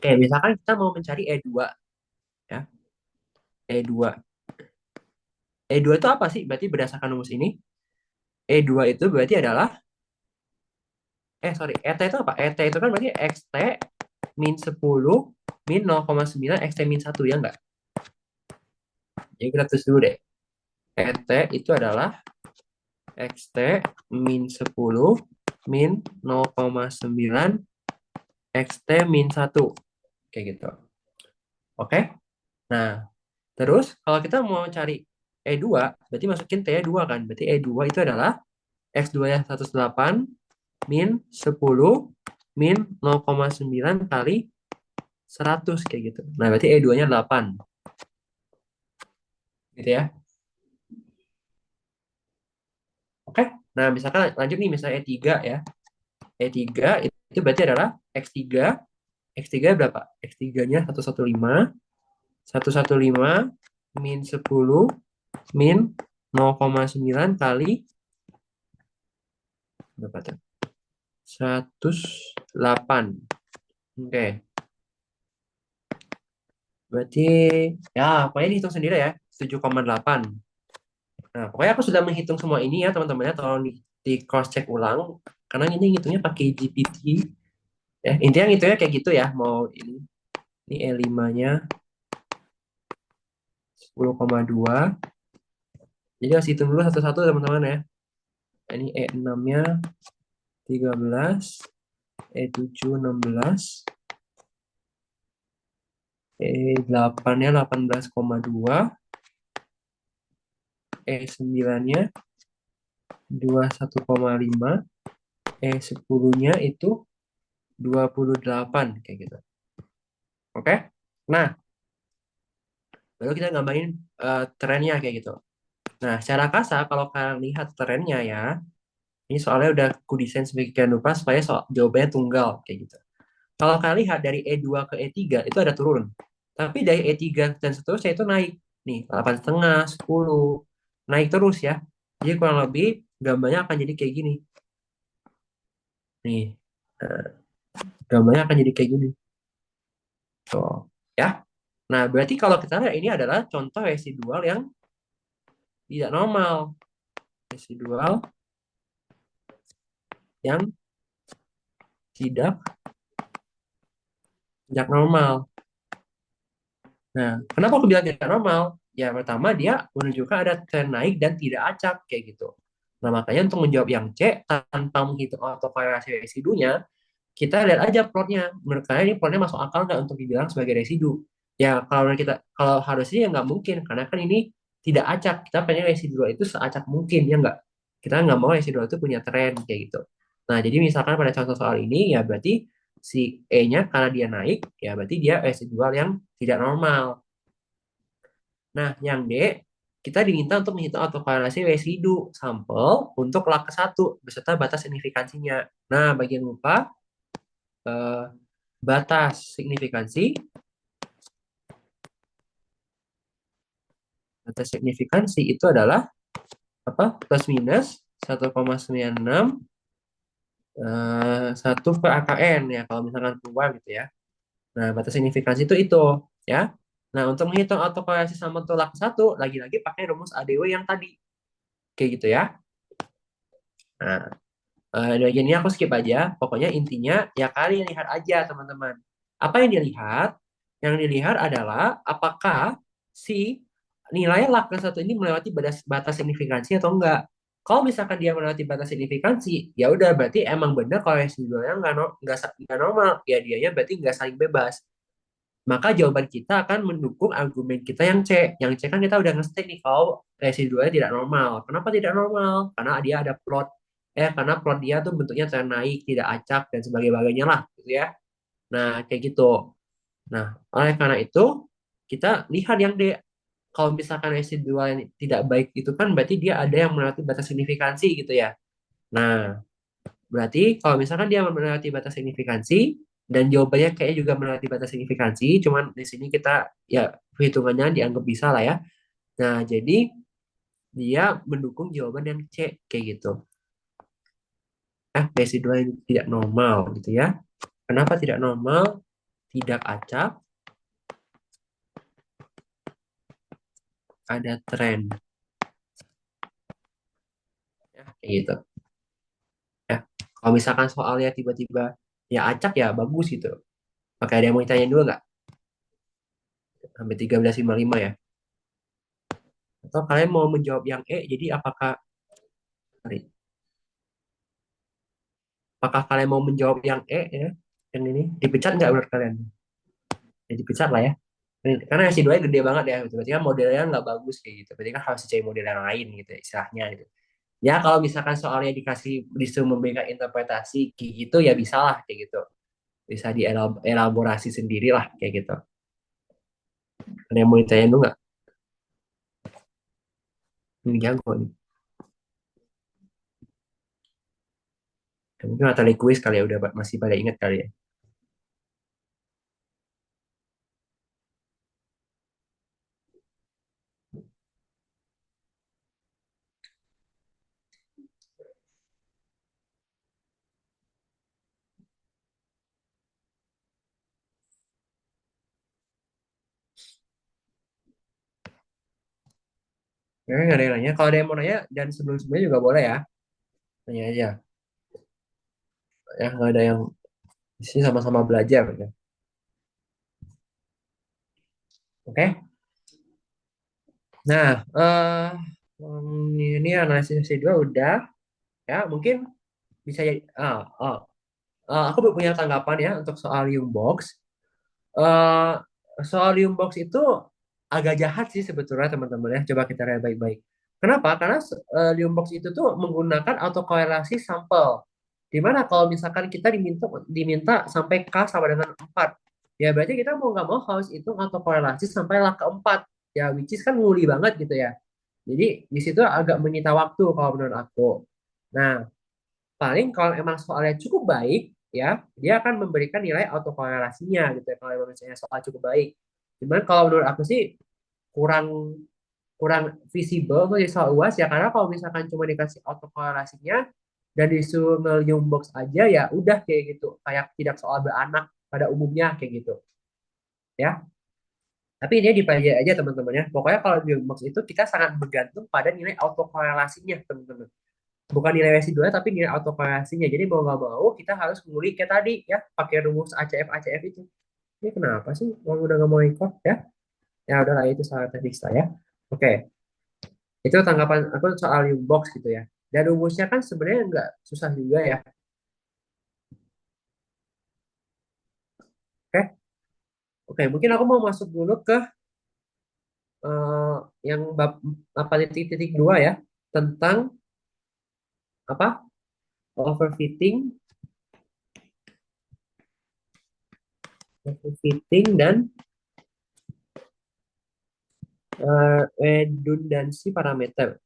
Oke, misalkan kita mau mencari E2 ya. E2. E2 itu apa sih? Berarti berdasarkan rumus ini, E2 itu berarti adalah ET itu apa? ET itu kan berarti XT min 10 min 0,9 XT min 1 ya enggak? Jadi kita tulis dulu deh. ET itu adalah XT min 10 min 0,9 XT min 1. Kayak gitu. Oke? Nah, terus kalau kita mau cari E2, berarti masukin T2 kan. Berarti E2 itu adalah X2 nya 108 min 10 min 0,9 kali 100 kayak gitu. Nah, berarti E2 nya 8. Gitu ya. Oke? Nah, misalkan lanjut nih misalnya E3 ya. E3 itu berarti adalah X3. X3 berapa? X3-nya 115 min 10 min 0,9 kali berapa tuh? 108. Oke. Berarti ya pokoknya dihitung sendiri ya. 7,8. Nah, pokoknya aku sudah menghitung semua ini ya teman-teman ya. Tolong di cross check ulang karena ini hitungnya pakai GPT ya. Intinya ngitungnya kayak gitu ya. Mau ini E5-nya 10,2. Jadi harus hitung dulu satu-satu teman-teman ya. Ini E6-nya 13, E7 16, E8-nya 18,2, E9-nya 21,5, E10-nya itu 28 kayak gitu. Oke? Nah, baru kita gambarin trennya kayak gitu. Nah, secara kasar kalau kalian lihat trennya ya, ini soalnya udah aku desain sedemikian rupa supaya jawabannya tunggal kayak gitu. Kalau kalian lihat dari E2 ke E3 itu ada turun. Tapi dari E3 dan seterusnya itu naik. Nih, 8,5, 10. Naik terus ya. Jadi kurang lebih gambarnya akan jadi kayak gini. Nih, nah, gambarnya akan jadi kayak gini. Tuh, ya. Nah, berarti kalau kita lihat ini adalah contoh residual yang tidak normal. Residual yang tidak tidak normal. Nah, kenapa aku bilang tidak normal? Ya, pertama dia menunjukkan ada tren naik dan tidak acak kayak gitu. Nah, makanya untuk menjawab yang C tanpa menghitung autokorelasi residunya, kita lihat aja plotnya. Menurut kalian ini plotnya masuk akal nggak untuk dibilang sebagai residu? Ya, kalau harusnya ya nggak mungkin karena kan ini tidak acak. Kita pengen residu itu seacak mungkin ya nggak. Kita nggak mau residu itu punya tren kayak gitu. Nah, jadi misalkan pada contoh soal ini ya berarti si E-nya karena dia naik ya berarti dia residual yang tidak normal. Nah, yang D, kita diminta untuk menghitung autokorelasi residu sampel untuk log ke-1 beserta batas signifikansinya. Nah, bagian lupa, eh, batas signifikansi, batas signifikansi itu adalah apa? Plus minus 1,96 1 per AKN ya kalau misalkan keluar gitu ya. Nah, batas signifikansi itu ya. Nah, untuk menghitung autokorelasi sama tolak satu, lagi-lagi pakai rumus ADW yang tadi. Kayak gitu ya. Nah, bagian ini aku skip aja. Pokoknya intinya ya kalian lihat aja teman-teman. Apa yang dilihat? Yang dilihat adalah apakah si nilai log ke satu ini melewati batas, batas signifikansi atau enggak. Kalau misalkan dia melewati batas signifikansi, ya udah berarti emang benar kalau residualnya nggak normal. Ya dianya berarti nggak saling bebas. Maka jawaban kita akan mendukung argumen kita yang C. Yang C kan kita udah nge-state nih kalau residualnya tidak normal. Kenapa tidak normal? Karena dia ada plot. Karena plot dia tuh bentuknya tren naik, tidak acak, dan sebagainya lah. Gitu ya. Nah, kayak gitu. Nah, oleh karena itu, kita lihat yang D. Kalau misalkan residual yang tidak baik itu kan berarti dia ada yang melewati batas signifikansi gitu ya. Nah, berarti kalau misalkan dia melewati batas signifikansi dan jawabannya kayak juga melewati batas signifikansi, cuman di sini kita ya perhitungannya dianggap bisa lah ya. Nah, jadi dia mendukung jawaban yang C kayak gitu. Residual yang tidak normal gitu ya. Kenapa tidak normal? Tidak acak, ada tren. Ya, kayak gitu. Ya. Kalau misalkan soalnya tiba-tiba ya acak ya bagus gitu. Pakai ada yang mau ditanya dulu nggak? Sampai 13.55 ya. Atau kalian mau menjawab yang E, jadi apakah kalian mau menjawab yang E ya? Yang ini dipecat nggak menurut kalian? Ya dipecat lah ya. Karena si 2 gede banget ya, gitu. Berarti kan modelnya nggak bagus kayak gitu. Berarti kan harus cari model yang lain gitu istilahnya gitu. Ya kalau misalkan soalnya disuruh memberikan interpretasi kayak gitu ya bisa lah kayak gitu. Bisa dielaborasi sendiri lah kayak gitu. Ada yang mau ditanya dulu nggak? Ini jago nih. Ya, mungkin materi kuis kali ya udah masih pada ingat kali ya. Ya, nggak ada yang nanya. Kalau ada yang mau nanya dan sebelum-sebelumnya juga boleh ya. Tanya aja. Ya nggak ada yang di sini sama-sama belajar ya. Oke. Nah, ini analisis sesi dua udah ya. Mungkin bisa jadi. Aku punya tanggapan ya untuk soal Box. Eh, Soal Box itu agak jahat sih sebetulnya teman-teman ya. Coba kita lihat baik-baik. Kenapa? Karena Box itu tuh menggunakan autokorelasi sampel. Dimana kalau misalkan kita diminta diminta sampai K sama dengan 4, ya berarti kita mau nggak mau harus hitung autokorelasi sampai lah ke 4. Ya, which is kan nguli banget gitu ya. Jadi di situ agak menyita waktu kalau menurut aku. Nah, paling kalau emang soalnya cukup baik, ya dia akan memberikan nilai autokorelasinya gitu ya. Kalau emang misalnya soal cukup baik. Cuman kalau menurut aku sih kurang kurang visible untuk di soal UAS ya karena kalau misalkan cuma dikasih autokorelasinya dan disuruh ngelium box aja ya udah kayak gitu kayak tidak soal beranak pada umumnya kayak gitu ya. Tapi ini dipelajari aja teman-teman ya. Pokoknya kalau di box itu kita sangat bergantung pada nilai autokorelasinya teman-teman. Bukan nilai residualnya tapi nilai autokorelasinya. Jadi mau nggak mau kita harus ngulik kayak tadi ya pakai rumus ACF itu. Ini kenapa sih orang udah nggak mau ikut ya? Ya udahlah itu salah teknis lah ya. Oke, itu tanggapan aku soal box gitu ya. Dan rumusnya kan sebenarnya nggak susah juga ya. Oke, oke mungkin aku mau masuk dulu ke eh, yang bab 8.2 ya tentang apa overfitting dan redundansi parameter.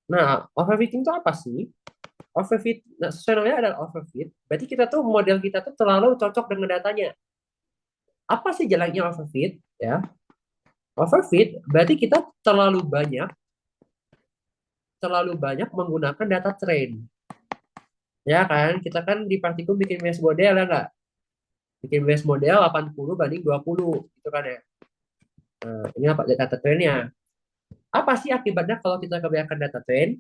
Nah, overfitting itu apa sih? Overfit, nah, sesuai namanya adalah overfit. Berarti kita tuh model kita tuh terlalu cocok dengan datanya. Apa sih jalannya overfit? Ya, overfit berarti kita terlalu banyak menggunakan data train. Ya kan, kita kan di praktikum bikin base model ya nggak? Bikin base model 80 banding 20 gitu kan ya. Nah, ini apa data trainnya? Apa sih akibatnya kalau kita kebanyakan data train?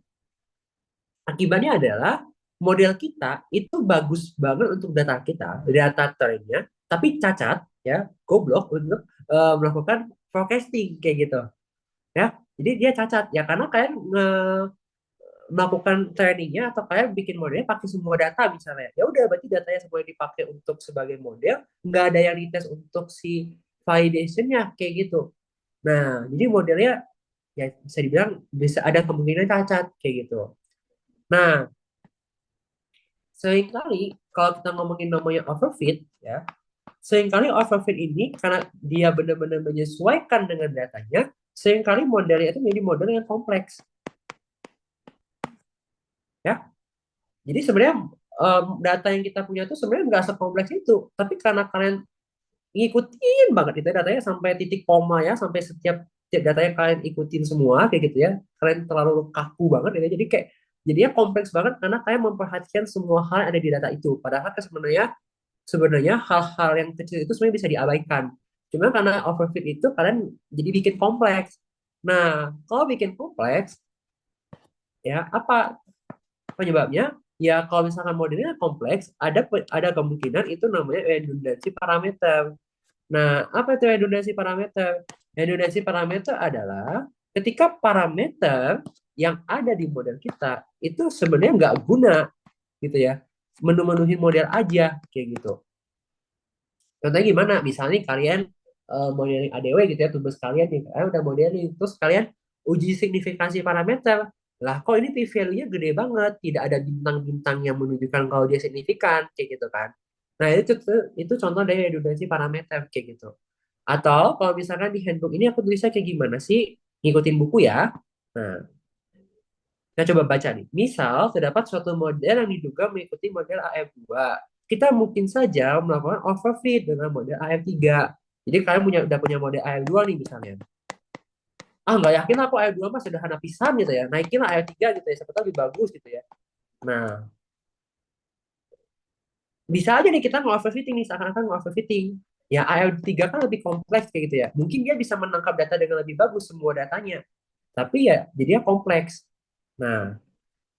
Akibatnya adalah model kita itu bagus banget untuk data kita, data trainnya, tapi cacat ya, goblok untuk melakukan forecasting kayak gitu ya. Jadi dia cacat ya karena kalian melakukan trainingnya atau kalian bikin modelnya pakai semua data misalnya. Ya udah berarti datanya semua dipakai untuk sebagai model, nggak ada yang dites untuk si validationnya kayak gitu. Nah, jadi modelnya ya bisa dibilang bisa ada kemungkinan cacat kayak gitu. Nah, seringkali kalau kita ngomongin namanya overfit ya, seringkali overfit ini karena dia benar-benar menyesuaikan dengan datanya, seringkali modelnya itu menjadi model yang kompleks ya. Jadi sebenarnya data yang kita punya itu sebenarnya nggak sekompleks itu, tapi karena kalian ngikutin banget itu datanya sampai titik koma ya, sampai setiap datanya kalian ikutin semua kayak gitu ya, kalian terlalu kaku banget ya, jadi kayak jadinya kompleks banget karena kalian memperhatikan semua hal yang ada di data itu. Padahal kan sebenarnya sebenarnya hal-hal yang kecil itu sebenarnya bisa diabaikan. Cuma karena overfit itu kalian jadi bikin kompleks. Nah, kalau bikin kompleks, ya apa penyebabnya? Ya kalau misalkan modelnya kompleks, ada kemungkinan itu namanya redundansi parameter. Nah, apa itu redundansi parameter? Redundansi parameter adalah ketika parameter yang ada di model kita itu sebenarnya nggak guna gitu ya, memenuhi model aja kayak gitu. Contohnya gimana? Misalnya kalian modeling ADW gitu ya, tugas kalian nih, kalian udah modeling, terus kalian uji signifikansi parameter. Lah, kok ini p-value-nya gede banget, tidak ada bintang-bintang yang menunjukkan kalau dia signifikan, kayak gitu kan. Nah, itu contoh dari redundansi parameter, kayak gitu. Atau kalau misalkan di handbook ini aku tulisnya kayak gimana sih? Ngikutin buku ya. Nah, kita coba baca nih. Misal, terdapat suatu model yang diduga mengikuti model AF2. Kita mungkin saja melakukan overfit dengan model AF3. Jadi kalian udah punya model AF2 nih misalnya. Ah, nggak yakin aku AF2 mah sederhana pisan gitu ya. Naikin lah AF3 gitu ya. Siapa tahu lebih bagus gitu ya. Nah, bisa aja nih kita nge-overfitting nih. Seakan-akan nge-overfitting. Ya, AF3 kan lebih kompleks kayak gitu ya. Mungkin dia bisa menangkap data dengan lebih bagus semua datanya. Tapi ya, jadinya kompleks. Nah,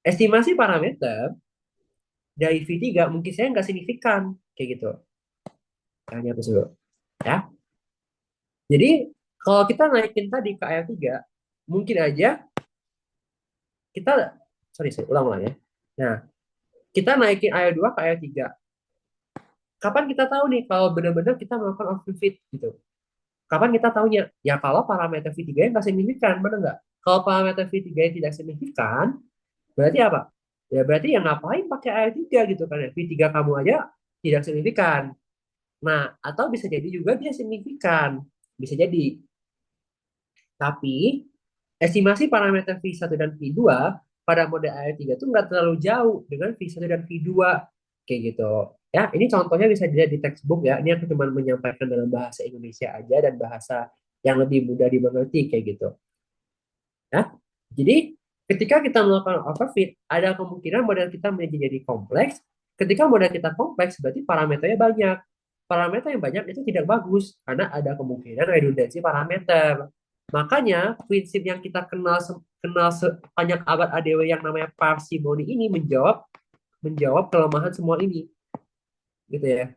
estimasi parameter dari V3 mungkin saya nggak signifikan kayak gitu. Hanya tersebut ya. Jadi kalau kita naikin tadi ke AR3 mungkin aja kita sorry saya ulang-ulang ya. Nah, kita naikin AR2 ke AR3. Kapan kita tahu nih kalau benar-benar kita melakukan overfit gitu? Kapan kita tahunya? Ya kalau parameter V3 yang nggak signifikan, benar nggak? Kalau parameter V3 yang tidak signifikan, berarti apa? Ya berarti yang ngapain pakai AR3 gitu kan ya? V3 kamu aja tidak signifikan. Nah, atau bisa jadi juga dia signifikan. Bisa jadi. Tapi, estimasi parameter V1 dan V2 pada mode AR3 itu nggak terlalu jauh dengan V1 dan V2. Kayak gitu. Ya, ini contohnya bisa dilihat di textbook ya. Ini aku cuma menyampaikan dalam bahasa Indonesia aja dan bahasa yang lebih mudah dimengerti kayak gitu. Ya. Jadi, ketika kita melakukan overfit, ada kemungkinan model kita menjadi kompleks. Ketika model kita kompleks, berarti parameternya banyak. Parameter yang banyak itu tidak bagus karena ada kemungkinan redundansi parameter. Makanya prinsip yang kita kenal sepanjang abad ADW yang namanya parsimony ini menjawab menjawab kelemahan semua ini, gitu ya.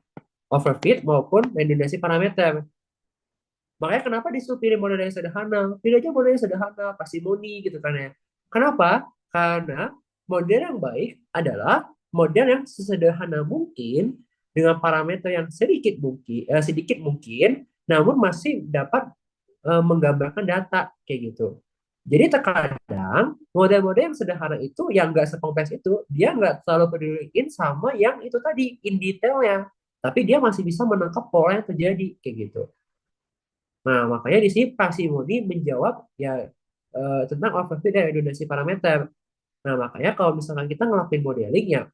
Overfit maupun redundansi parameter. Makanya kenapa disuruh pilih model yang sederhana? Pilih aja model yang sederhana, parsimoni gitu kan ya. Kenapa? Karena model yang baik adalah model yang sesederhana mungkin dengan parameter yang sedikit mungkin, namun masih dapat menggambarkan data kayak gitu. Jadi terkadang model-model yang sederhana itu yang nggak sekompleks itu, dia nggak terlalu peduliin sama yang itu tadi in detailnya, tapi dia masih bisa menangkap pola yang terjadi kayak gitu. Nah, makanya di sini parsimoni menjawab ya tentang overfit dan redundansi parameter. Nah, makanya kalau misalkan kita ngelakuin modeling ya,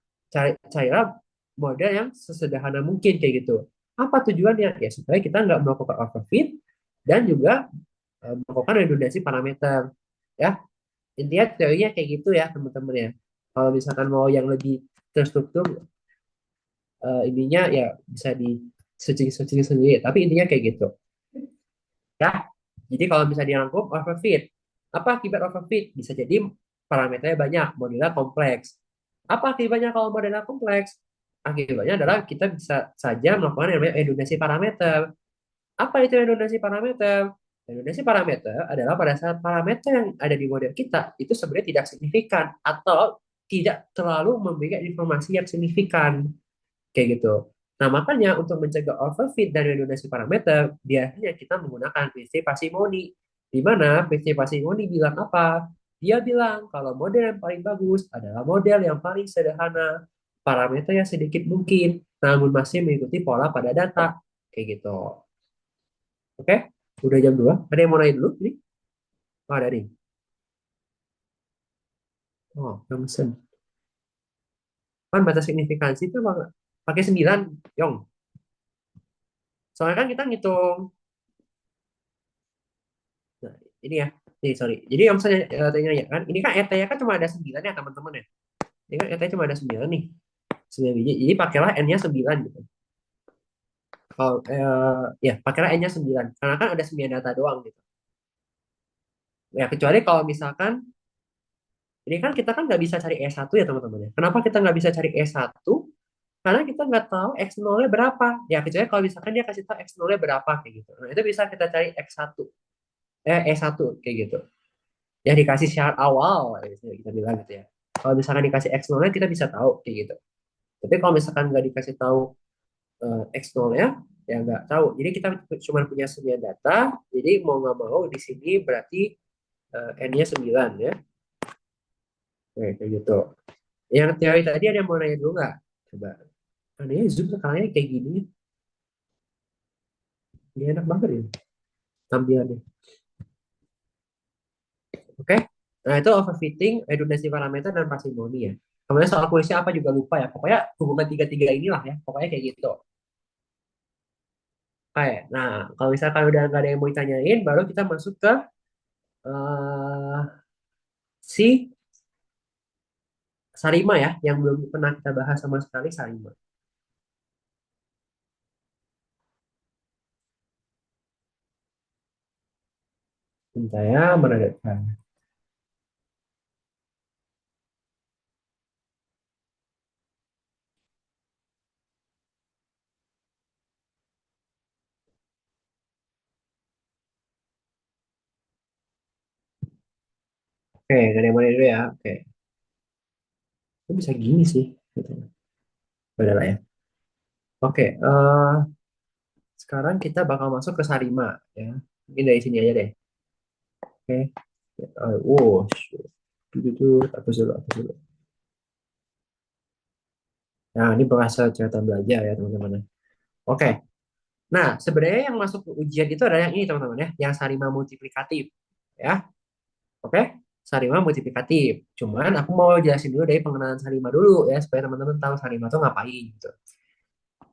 carilah model yang sesederhana mungkin kayak gitu. Apa tujuannya? Ya supaya kita nggak melakukan overfit dan juga melakukan redundansi parameter. Ya, intinya teorinya kayak gitu ya teman-teman ya. Kalau misalkan mau yang lebih terstruktur, ininya ya bisa di searching sendiri. Tapi intinya kayak gitu. Ya, jadi kalau misalnya dirangkum overfit, apa akibat overfit? Bisa jadi parameternya banyak, modelnya kompleks. Apa akibatnya kalau modelnya kompleks? Akibatnya adalah kita bisa saja melakukan yang namanya redundansi parameter. Apa itu redundansi parameter? Redundansi parameter adalah pada saat parameter yang ada di model kita itu sebenarnya tidak signifikan atau tidak terlalu memberikan informasi yang signifikan kayak gitu. Nah, makanya untuk mencegah overfit dan redundansi parameter, biasanya kita menggunakan prinsip parsimoni. Di mana prinsip parsimoni bilang apa? Dia bilang kalau model yang paling bagus adalah model yang paling sederhana, parameter yang sedikit mungkin, namun masih mengikuti pola pada data. Kayak gitu. Oke? Udah jam 2. Ada yang mau nanya dulu? Ini? Oh, ada nih. Oh, yang mesen. Kan batas signifikansi itu pakai 9, Yong. Soalnya kan kita ngitung. Nah, ini ya. Nih, sorry. Jadi yang misalnya tanya ya kan, ini kan RT-nya kan cuma ada 9 ya teman-teman ya. Ini kan RT cuma ada 9 nih. 9 biji. Jadi pakailah N-nya 9 gitu. Kalau ya pakailah N-nya 9 karena kan ada 9 data doang gitu. Ya kecuali kalau misalkan ini kan kita kan nggak bisa cari S1 ya teman-teman ya. Kenapa kita nggak bisa cari S1? Karena kita nggak tahu X0-nya berapa. Ya kecuali kalau misalkan dia kasih tahu X0-nya berapa kayak gitu. Nah, itu bisa kita cari X1. E1 kayak gitu. Ya dikasih syarat awal gitu, kita bilang gitu ya. Kalau misalkan dikasih X0-nya kita bisa tahu kayak gitu. Tapi kalau misalkan nggak dikasih tahu X0-nya ya nggak tahu. Jadi kita cuma punya 9 data. Jadi mau nggak mau di sini berarti N-nya 9 ya. Oke, kayak gitu. Yang teori tadi ada yang mau nanya dulu nggak? Coba. Anehnya Zoom sekarang kayak gini. Ini enak banget ya tampilannya. Oke. Nah, itu overfitting, redundansi parameter, dan parsimoni ya. Kemudian soal kuisnya apa juga lupa ya. Pokoknya hubungan tiga-tiga inilah ya. Pokoknya kayak gitu. Oke. Nah, kalau misalkan udah nggak ada yang mau ditanyain, baru kita masuk ke si Sarima ya, yang belum pernah kita bahas sama sekali Sarima. Bentar ya, mana ada? Oke, nggak ada yang mau dulu ya. Oke. Kok bisa gini sih? Gitu. Udah lah ya. Oke, sekarang kita bakal masuk ke Sarima ya. Mungkin dari sini aja deh. Oke. Wow, itu hapus dulu, hapus dulu. Nah, ini bahasa cerita belajar ya teman-teman. Oke. Nah, sebenarnya yang masuk ke ujian itu adalah yang ini teman-teman ya, yang Sarima multiplikatif ya. Oke. Sarima multiplikatif. Cuman aku mau jelasin dulu dari pengenalan Sarima dulu ya, supaya teman-teman tahu Sarima itu ngapain gitu.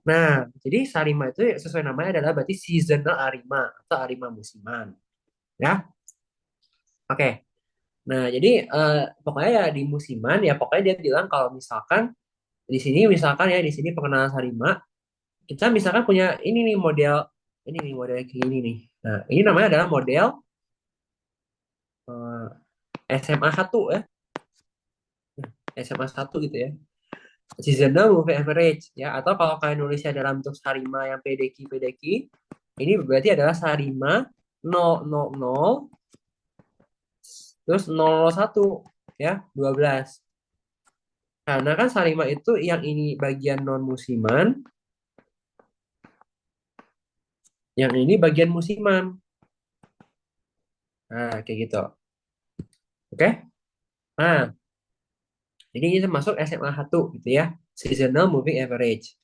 Nah, jadi Sarima itu sesuai namanya adalah berarti seasonal Arima atau Arima musiman ya. Oke. Nah, jadi pokoknya ya di musiman ya pokoknya dia bilang kalau misalkan di sini misalkan ya di sini pengenalan Sarima kita misalkan punya ini nih model kayak gini nih. Nah, ini namanya adalah model SMA 1 ya. SMA 1 gitu ya. Seasonal moving average ya atau kalau kalian nulisnya dalam bentuk Sarima yang PDQ ini berarti adalah Sarima 000 terus 001 ya 12. Karena kan Sarima itu yang ini bagian non musiman, yang ini bagian musiman. Nah, kayak gitu. Oke? Nah, jadi ini termasuk SMA 1 gitu ya. Seasonal moving average.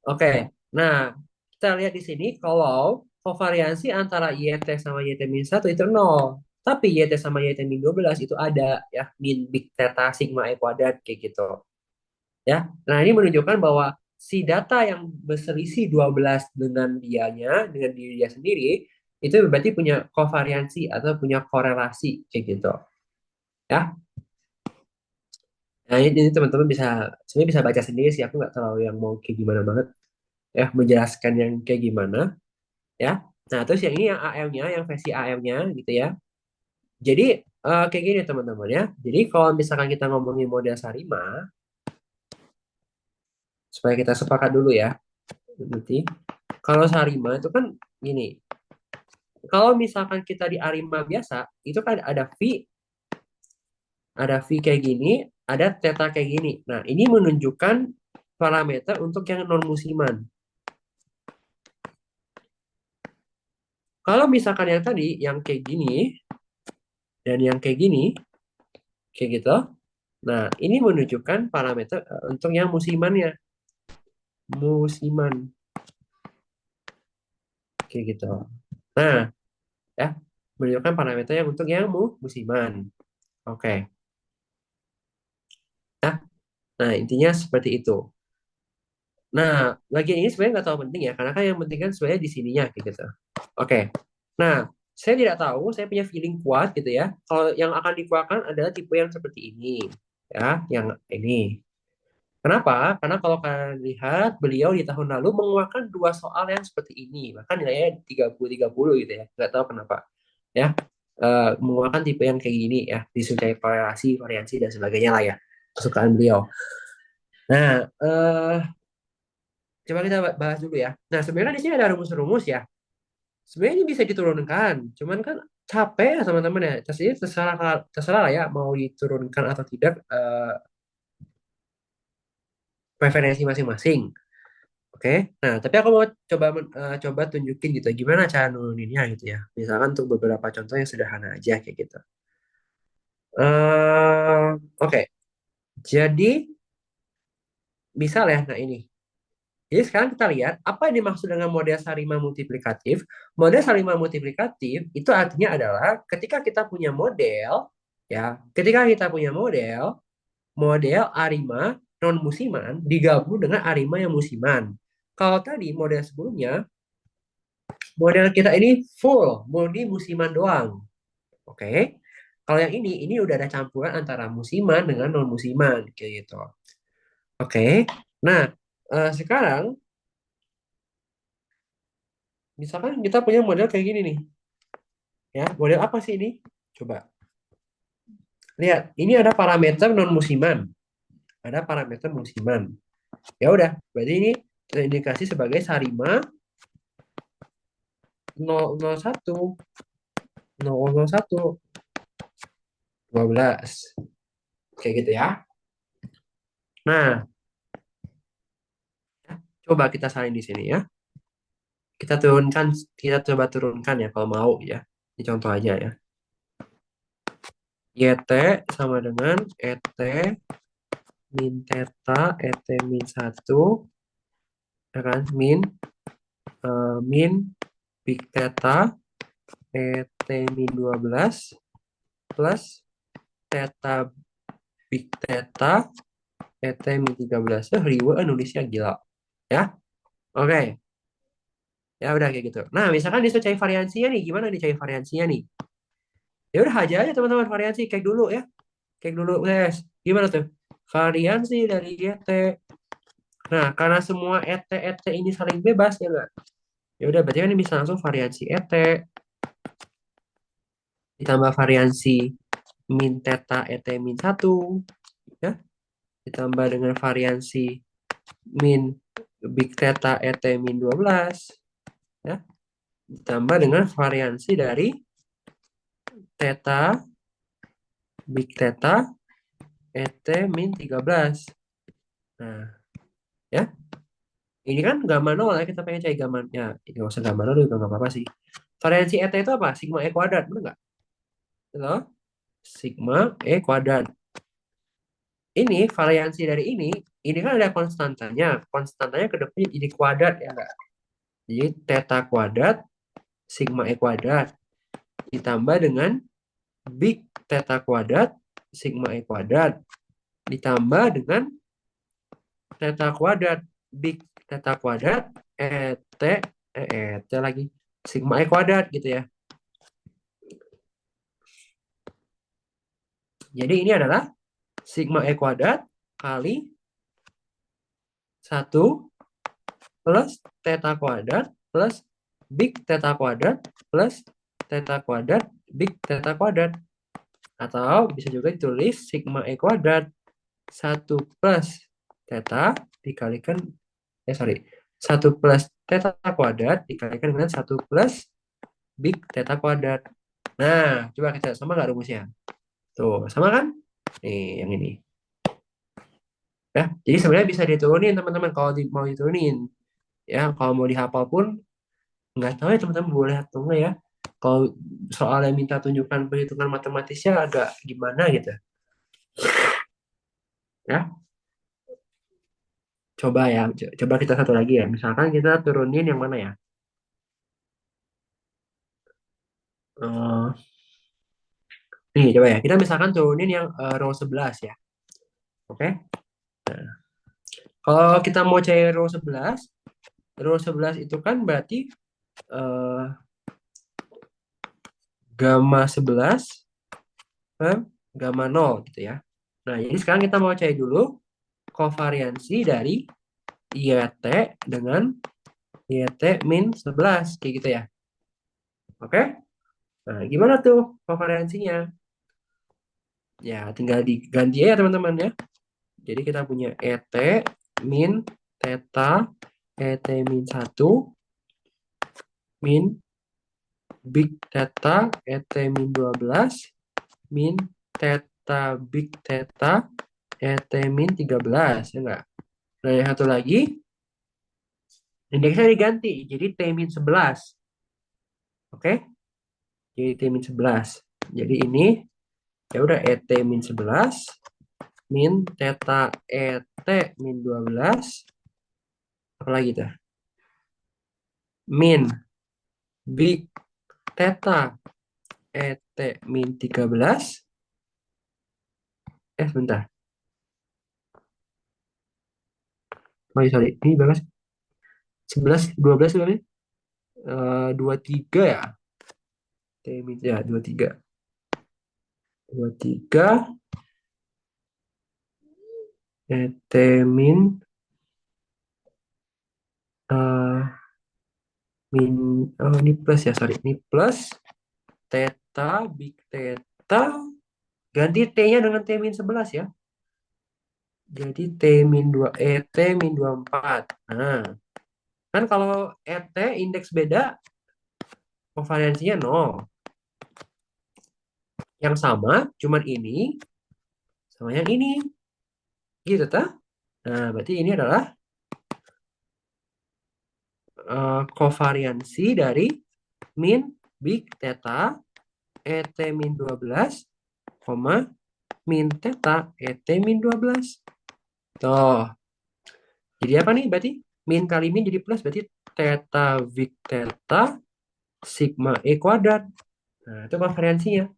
Oke. Nah, kita lihat di sini kalau kovariansi antara YT sama YT-1 itu nol. Tapi YT sama YT min 12 itu ada ya min big theta sigma E kuadrat kayak gitu. Ya. Nah, ini menunjukkan bahwa si data yang berselisih 12 dengan dianya, dengan diri dia sendiri, itu berarti punya kovariansi atau punya korelasi kayak gitu. Ya. Nah, ini teman-teman bisa sebenarnya bisa baca sendiri sih. Aku nggak terlalu yang mau kayak gimana banget ya menjelaskan yang kayak gimana ya. Nah, terus yang ini yang AM-nya, yang versi AM-nya gitu ya. Jadi kayak gini teman-teman ya. Jadi kalau misalkan kita ngomongin model Sarima, supaya kita sepakat dulu ya. Nanti kalau Sarima itu kan gini. Kalau misalkan kita di Arima biasa, itu kan ada V kayak gini, ada theta kayak gini. Nah, ini menunjukkan parameter untuk yang non musiman. Kalau misalkan yang tadi, yang kayak gini dan yang kayak gitu. Nah, ini menunjukkan parameter untuk yang musimannya, musiman, kayak gitu. Nah, ya, menunjukkan parameter yang untuk yang musiman. Oke. Nah, nah, intinya seperti itu. Nah, bagian ini sebenarnya nggak terlalu penting ya, karena kan yang penting kan sebenarnya di sininya, kayak gitu. Oke. Nah, saya tidak tahu, saya punya feeling kuat gitu ya. Kalau yang akan dikeluarkan adalah tipe yang seperti ini, ya, yang ini. Kenapa? Karena kalau kalian lihat, beliau di tahun lalu mengeluarkan dua soal yang seperti ini, bahkan nilainya 30-30 gitu ya. Nggak tahu kenapa. Ya, mengeluarkan tipe yang kayak gini ya, disukai korelasi, variansi dan sebagainya lah ya, kesukaan beliau. Nah, coba kita bahas dulu ya. Nah, sebenarnya di sini ada rumus-rumus ya. Sebenarnya ini bisa diturunkan, cuman kan capek ya teman-teman ya. Terserah terserah lah ya mau diturunkan atau tidak, preferensi masing-masing. Oke. Nah, tapi aku mau coba tunjukin gitu gimana cara nuruninnya gitu ya. Misalkan untuk beberapa contoh yang sederhana aja kayak gitu. Oke. Jadi misal ya, nah ini. Jadi sekarang kita lihat apa yang dimaksud dengan model Sarima multiplikatif. Model Sarima multiplikatif itu artinya adalah ketika kita punya model, ya, ketika kita punya model Arima non musiman digabung dengan Arima yang musiman. Kalau tadi model sebelumnya, model kita ini full murni musiman doang. Oke. Kalau yang ini udah ada campuran antara musiman dengan non musiman kayak gitu. Oke. Nah, sekarang misalkan kita punya model kayak gini nih. Ya, model apa sih ini? Coba lihat, ini ada parameter non musiman, ada parameter musiman. Ya udah, berarti ini terindikasi sebagai Sarima 001, 001, 12. Kayak gitu ya. Nah, coba kita salin di sini ya. Kita turunkan, kita coba turunkan ya kalau mau ya. Ini contoh aja ya. YT sama dengan ET min theta, ET min 1, ya kan? Min big theta, ET min 12 plus theta big theta, ET min 13. Riwa nulisnya gila. Ya, oke. Ya udah kayak gitu. Nah, misalkan disuruh cari variansinya nih, gimana nih cari variansinya nih? Ya udah aja teman-teman variansi, cek dulu ya. Cek dulu guys. Gimana tuh? Variansi dari ET. Nah, karena semua ET ini saling bebas ya enggak? Ya udah berarti kan ini bisa langsung variansi ET ditambah variansi min theta ET min 1 ya, ditambah dengan variansi min big theta ET min 12 ya, ditambah dengan variansi dari theta big theta ET min 13. Nah, ya. Ini kan gamma nol ya, kita pengen cari gamma. Ya, ini nggak usah gamma nol juga nggak apa-apa sih. Variansi ET itu apa? Sigma E kuadrat, benar nggak? Itu sigma E kuadrat. Ini variansi dari ini kan ada konstantanya. Konstantanya ke depannya jadi kuadrat ya nggak? Jadi theta kuadrat sigma E kuadrat ditambah dengan big theta kuadrat sigma E kuadrat ditambah dengan theta kuadrat big theta kuadrat ET lagi sigma E kuadrat gitu ya. Jadi ini adalah sigma E kuadrat kali 1 plus theta kuadrat plus big theta kuadrat plus theta kuadrat big theta kuadrat. Atau bisa juga ditulis sigma E kuadrat 1 plus theta dikalikan, sorry, 1 plus theta kuadrat dikalikan dengan 1 plus big theta kuadrat. Nah, coba kita sama nggak rumusnya? Tuh, sama kan? Nih, yang ini. Ya, jadi sebenarnya bisa diturunin teman-teman kalau mau diturunin. Ya, kalau mau dihafal pun nggak tahu ya teman-teman boleh atau enggak ya. Kalau soalnya minta tunjukkan perhitungan matematisnya agak gimana gitu. Ya, coba ya, coba kita satu lagi ya. Misalkan kita turunin yang mana ya? Eh, nih, coba ya. Kita misalkan turunin yang row 11 ya. Oke? Kalau kita mau cari row 11 itu kan berarti eh, gamma 11 per gamma 0 gitu ya. Nah, jadi sekarang kita mau cari dulu kovariansi dari YT dengan YT min 11 kayak gitu ya. Oke? Nah, gimana tuh kovariansinya? Ya, tinggal diganti ya teman-teman ya. Jadi kita punya ET min theta ET min 1 min big theta ET min 12 min theta big theta ET min 13 ya enggak? Nah, yang satu lagi indeksnya diganti jadi T min 11. Oke? Jadi T min 11. Jadi ini ya udah ET min 11 min theta ET min 12 apa lagi tuh? Min big theta ET min 13. Sebentar. Oh, iya, sorry. Ini berapa sih? 11, 12 berapa? 23 ya. T min ya 23. 23 ET min eh, min ini plus ya, sorry. Ini plus theta big theta ganti T-nya dengan T min 11 ya. Jadi T min 2 ET min 24. Nah, kan kalau ET indeks beda kovariansinya 0. Yang sama cuman ini sama yang ini. Gitu ta? Nah, berarti ini adalah kovariansi dari min big theta ET min 12, koma min theta ET min 12. Tuh. Jadi apa nih? Berarti min kali min jadi plus. Berarti theta big theta sigma E kuadrat. Nah, itu kovariansinya.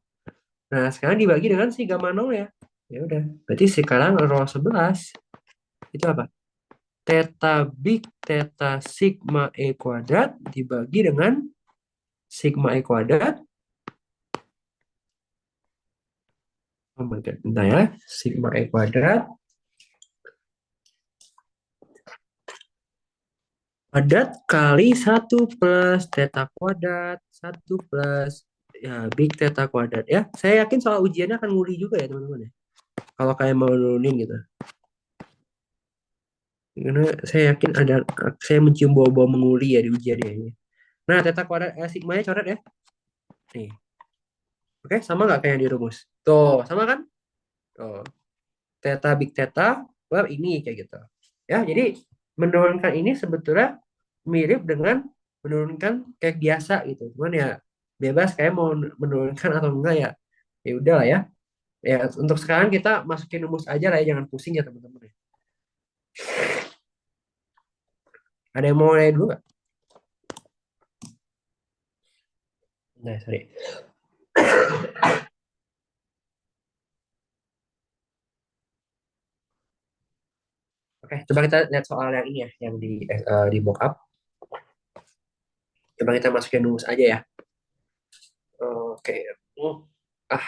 Nah, sekarang dibagi dengan si gamma 0 ya. Ya udah. Berarti sekarang row 11 itu apa? Theta big theta sigma E kuadrat dibagi dengan sigma E kuadrat. Oh my God, bentar ya. Sigma E kuadrat kali 1 plus theta kuadrat. 1 plus ya big theta kuadrat ya. Saya yakin soal ujiannya akan nguli juga ya teman-teman ya. Kalau kayak mau nurunin gitu. Karena saya yakin saya mencium bau-bau menguli ya di ujian ini. Nah, theta kuadrat sigma-nya coret ya. Nih. Oke, sama nggak kayak yang di rumus? Tuh, sama kan? Tuh. Theta big theta, well ini kayak gitu. Ya, jadi menurunkan ini sebetulnya mirip dengan menurunkan kayak biasa gitu. Cuman ya bebas kayak mau menurunkan atau enggak ya. Ya udah lah ya. Ya untuk sekarang kita masukin rumus aja lah ya, jangan pusing ya teman-teman. Ada yang mau nanya dulu nggak? Nah, sorry. Oke, coba kita lihat soal yang ini ya, yang di mockup. Coba kita masukin rumus aja ya. Oke. Hmm. Ah,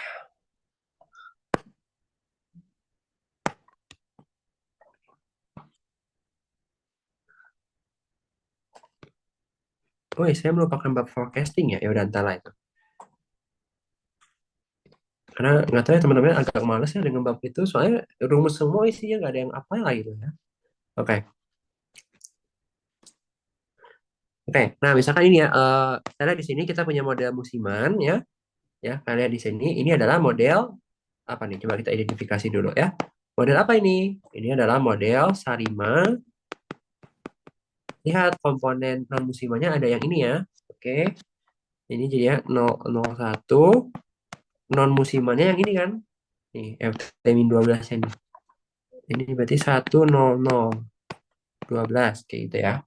oh ya, saya melupakan bab forecasting ya. Ya udah entar lah itu. Karena nggak tahu ya teman-teman agak males ya dengan bab itu. Soalnya rumus semua isinya nggak ada yang apa lah gitu ya. Oke. Oke. Nah, misalkan ini ya. Kita lihat di sini kita punya model musiman ya. Ya, kalian di sini ini adalah model apa nih? Coba kita identifikasi dulu ya. Model apa ini? Ini adalah model Sarima. Lihat komponen non musimannya ada yang ini ya. Oke. Ini jadi ya 001. Non musimannya yang ini kan. Nih, FT-12 ini. Ini berarti 10012 kayak gitu ya.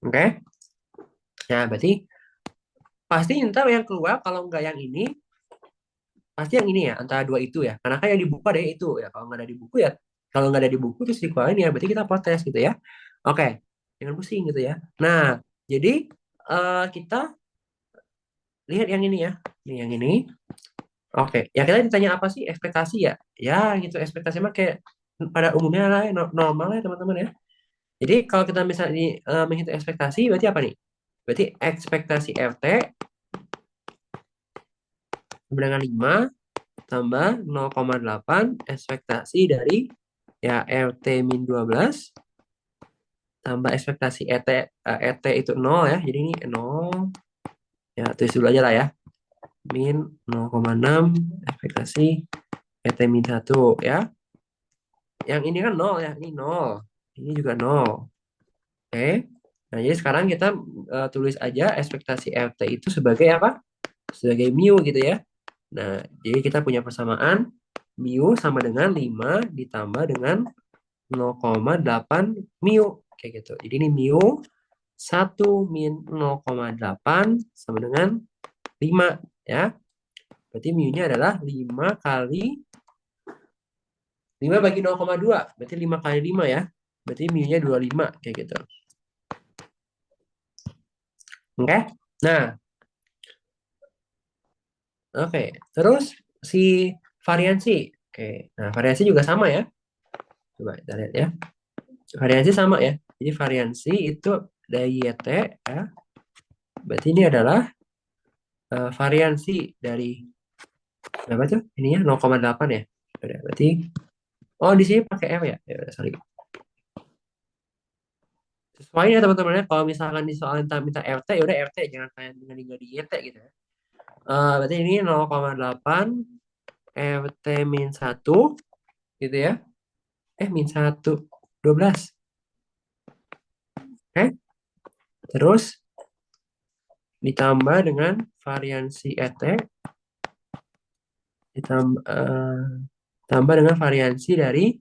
Oke. Nah, berarti pasti ntar yang keluar kalau nggak yang ini, pasti yang ini ya, antara dua itu ya. Karena kan yang di buku ada yang itu ya. Kalau nggak ada di buku ya, kalau nggak ada di buku terus dikeluarin ya, berarti kita protes gitu ya. Oke, jangan pusing gitu ya. Nah, jadi kita lihat yang ini ya. Nih yang ini. Oke, ya kita ditanya apa sih ekspektasi ya? Ya gitu, ekspektasi mah kayak pada umumnya lah, ya, normal ya teman-teman ya. Jadi kalau kita misalnya menghitung ekspektasi, berarti apa nih? Berarti ekspektasi RT sama dengan 5 tambah 0,8 ekspektasi dari ya RT min 12 tambah ekspektasi RT itu 0 ya. Jadi ini 0 ya tulis dulu aja lah ya. Min 0,6 ekspektasi RT min 1 ya. Yang ini kan 0 ya, ini 0. Ini juga 0. Oke. Nah, jadi sekarang kita tulis aja ekspektasi RT itu sebagai apa? Sebagai mu gitu ya. Nah, jadi kita punya persamaan mu sama dengan 5 ditambah dengan 0,8 mu kayak gitu. Jadi ini mu 1 min 0,8 sama dengan 5 ya. Berarti mu-nya adalah 5 kali 5 bagi 0,2. Berarti 5 kali 5 ya. Berarti mu-nya 25 kayak gitu. Oke. Nah, oke. Terus si variansi. Oke. Nah, variansi juga sama ya. Coba kita lihat ya. Variansi sama ya. Jadi variansi itu dari YT ya. Berarti ini adalah variansi dari berapa tuh? Ininya 0,8 ya. Udah, berarti oh di sini pakai M ya. Ya udah, sorry. Sesuai ya teman-teman ya. Kalau misalkan di soal minta RT ya udah RT, jangan kayak dengan di YT gitu ya. Berarti ini 0,8 RT min 1 gitu ya. Min 1 12. Oke. Terus ditambah dengan variansi ET ditambah dengan variansi dari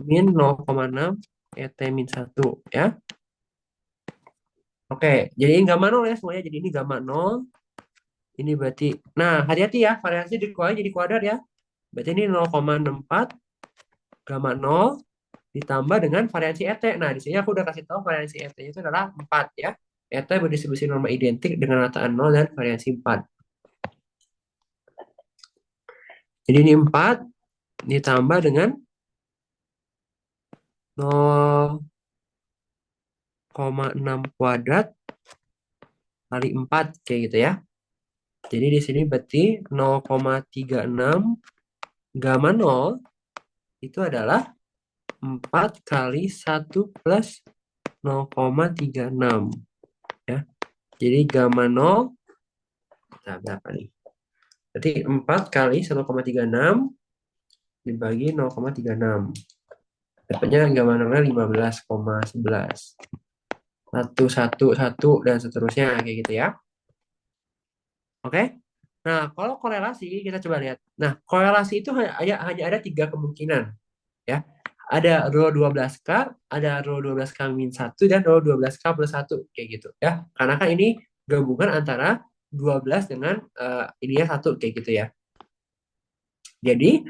min 0,6 ET min 1 ya. Oke, jadi ini gamma 0 ya semuanya. Jadi ini gamma 0. Ini berarti, nah hati-hati ya, variansi dikeluarin jadi kuadrat ya. Berarti ini 0,64 gamma 0 ditambah dengan variansi ET. Nah, di sini aku udah kasih tahu variansi ET itu adalah 4 ya. ET berdistribusi norma identik dengan rataan 0 dan variansi 4. Jadi ini 4 ditambah dengan 0,6 kuadrat kali 4 kayak gitu ya. Jadi di sini berarti 0,36 gamma 0 itu adalah 4 kali 1 plus 0,36 ya. Jadi gamma 0 nah, berapa nih? Berarti 4 kali 1,36 dibagi 0,36. Dapatnya gamma 0-nya 15,11. 1, 1, 1, dan seterusnya kayak gitu ya. Oke? Nah, kalau korelasi kita coba lihat. Nah, korelasi itu hanya ada tiga kemungkinan ya. Ada rho 12K, ada rho 12K min 1 dan rho 12K plus 1 kayak gitu ya. Karena kan ini gabungan antara 12 dengan ininya 1 kayak gitu ya. Jadi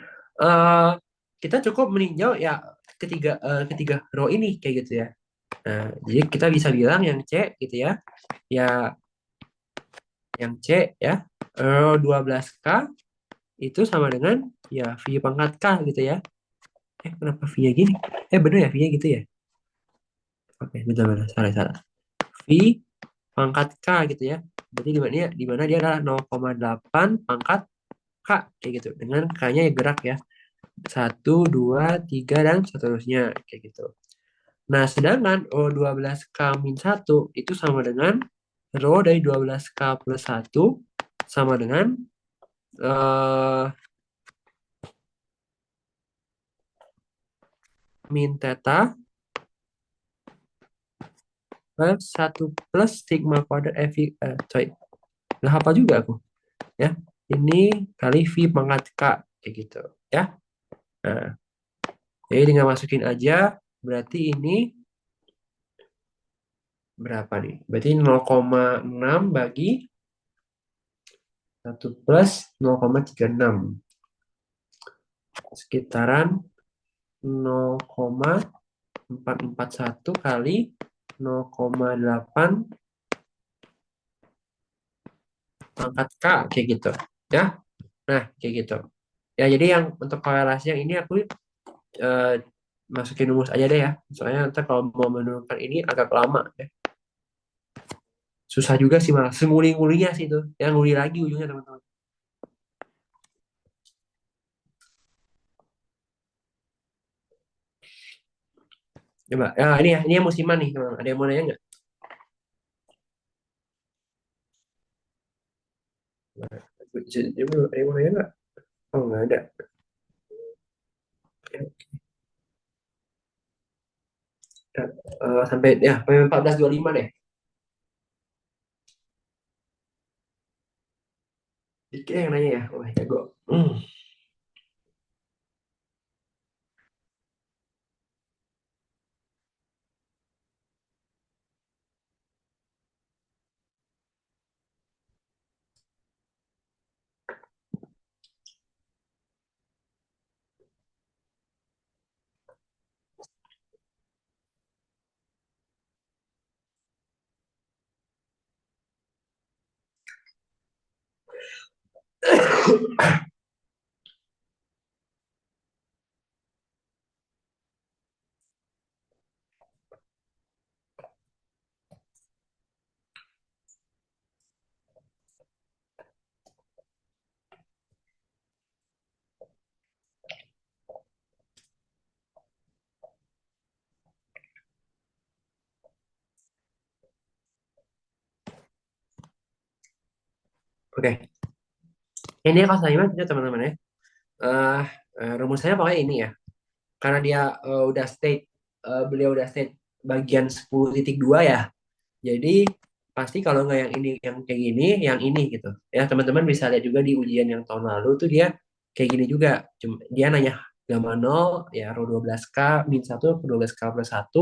kita cukup meninjau ya ketiga row ini kayak gitu ya. Nah, jadi kita bisa bilang yang C gitu ya. Ya, yang C ya, row 12K itu sama dengan ya V pangkat K gitu ya. Kenapa V-nya gini? Bener ya V-nya gitu ya? Oke, benar-benar salah salah. V pangkat K gitu ya. Berarti di mana dia adalah 0,8 pangkat K kayak gitu. Dengan K-nya yang gerak ya. Satu, dua, tiga, dan seterusnya kayak gitu. Nah, sedangkan O12K min satu itu sama dengan rho dari 12K plus satu sama dengan eh, min theta plus 1 plus sigma kuadrat sorry, nggak hafal juga aku ya. Ini kali V pangkat K kayak gitu ya. Nah, jadi tinggal masukin aja. Berarti ini berapa nih? Berarti 0,6 bagi 1 plus 0,36 sekitaran 0,441 kali 0,8 pangkat K kayak gitu ya. Nah, kayak gitu. Ya, jadi yang untuk korelasi yang ini aku eh, masukin rumus aja deh ya. Soalnya nanti kalau mau menurunkan ini agak lama ya. Susah juga sih malah. Semuli-ngulinya sih itu. Yang nguli lagi ujungnya teman-teman. Coba. Ya, ini ya. Ini yang musiman nih teman. Ada yang mau nanya nggak? Ada yang mau nanya nggak? Oh, nggak ada. Ya, sampai ya sampai 14.25 deh. Dikit yang nanya ya. Wah, jago. Oke. Ini kelas 5 itu teman-teman ya. Eh rumusnya pokoknya ini ya. Karena dia beliau udah state bagian 10.2 ya. Jadi pasti kalau nggak yang ini yang kayak gini, yang ini gitu. Ya, teman-teman bisa lihat juga di ujian yang tahun lalu tuh dia kayak gini juga. Cuma dia nanya gamma 0 ya rho 12K min 1 12K plus 1.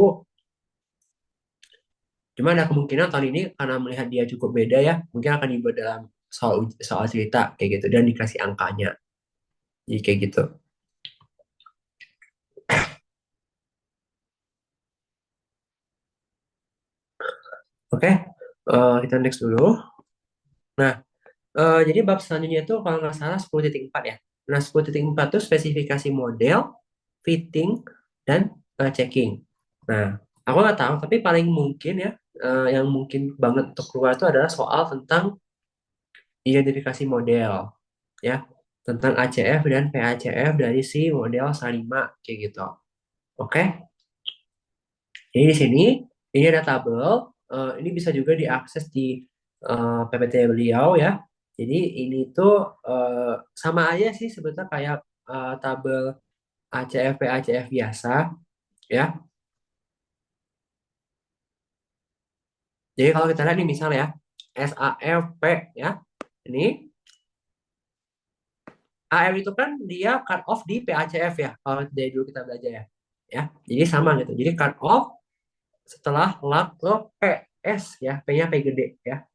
Cuma ada kemungkinan tahun ini karena melihat dia cukup beda ya, mungkin akan dibuat dalam soal cerita kayak gitu dan dikasih angkanya. Jadi kayak gitu. Oke, kita next dulu. Nah, jadi bab selanjutnya itu kalau nggak salah 10.4 ya. Nah, 10.4 itu spesifikasi model, fitting, dan checking. Nah, aku nggak tahu, tapi paling mungkin ya, yang mungkin banget untuk keluar itu adalah soal tentang identifikasi model, ya, tentang ACF dan PACF dari si model S5 kayak gitu. Oke, jadi di sini ini ada tabel, ini bisa juga diakses di PPT beliau ya. Jadi ini tuh sama aja sih sebetulnya kayak tabel ACF PACF biasa ya. Jadi kalau kita lihat nih misal ya, SAFP ya. Ini AF itu kan dia cut off di PACF ya. Kalau dari dulu kita belajar ya. Ya. Jadi sama gitu. Jadi cut off setelah log ke PS ya. P-nya P gede ya.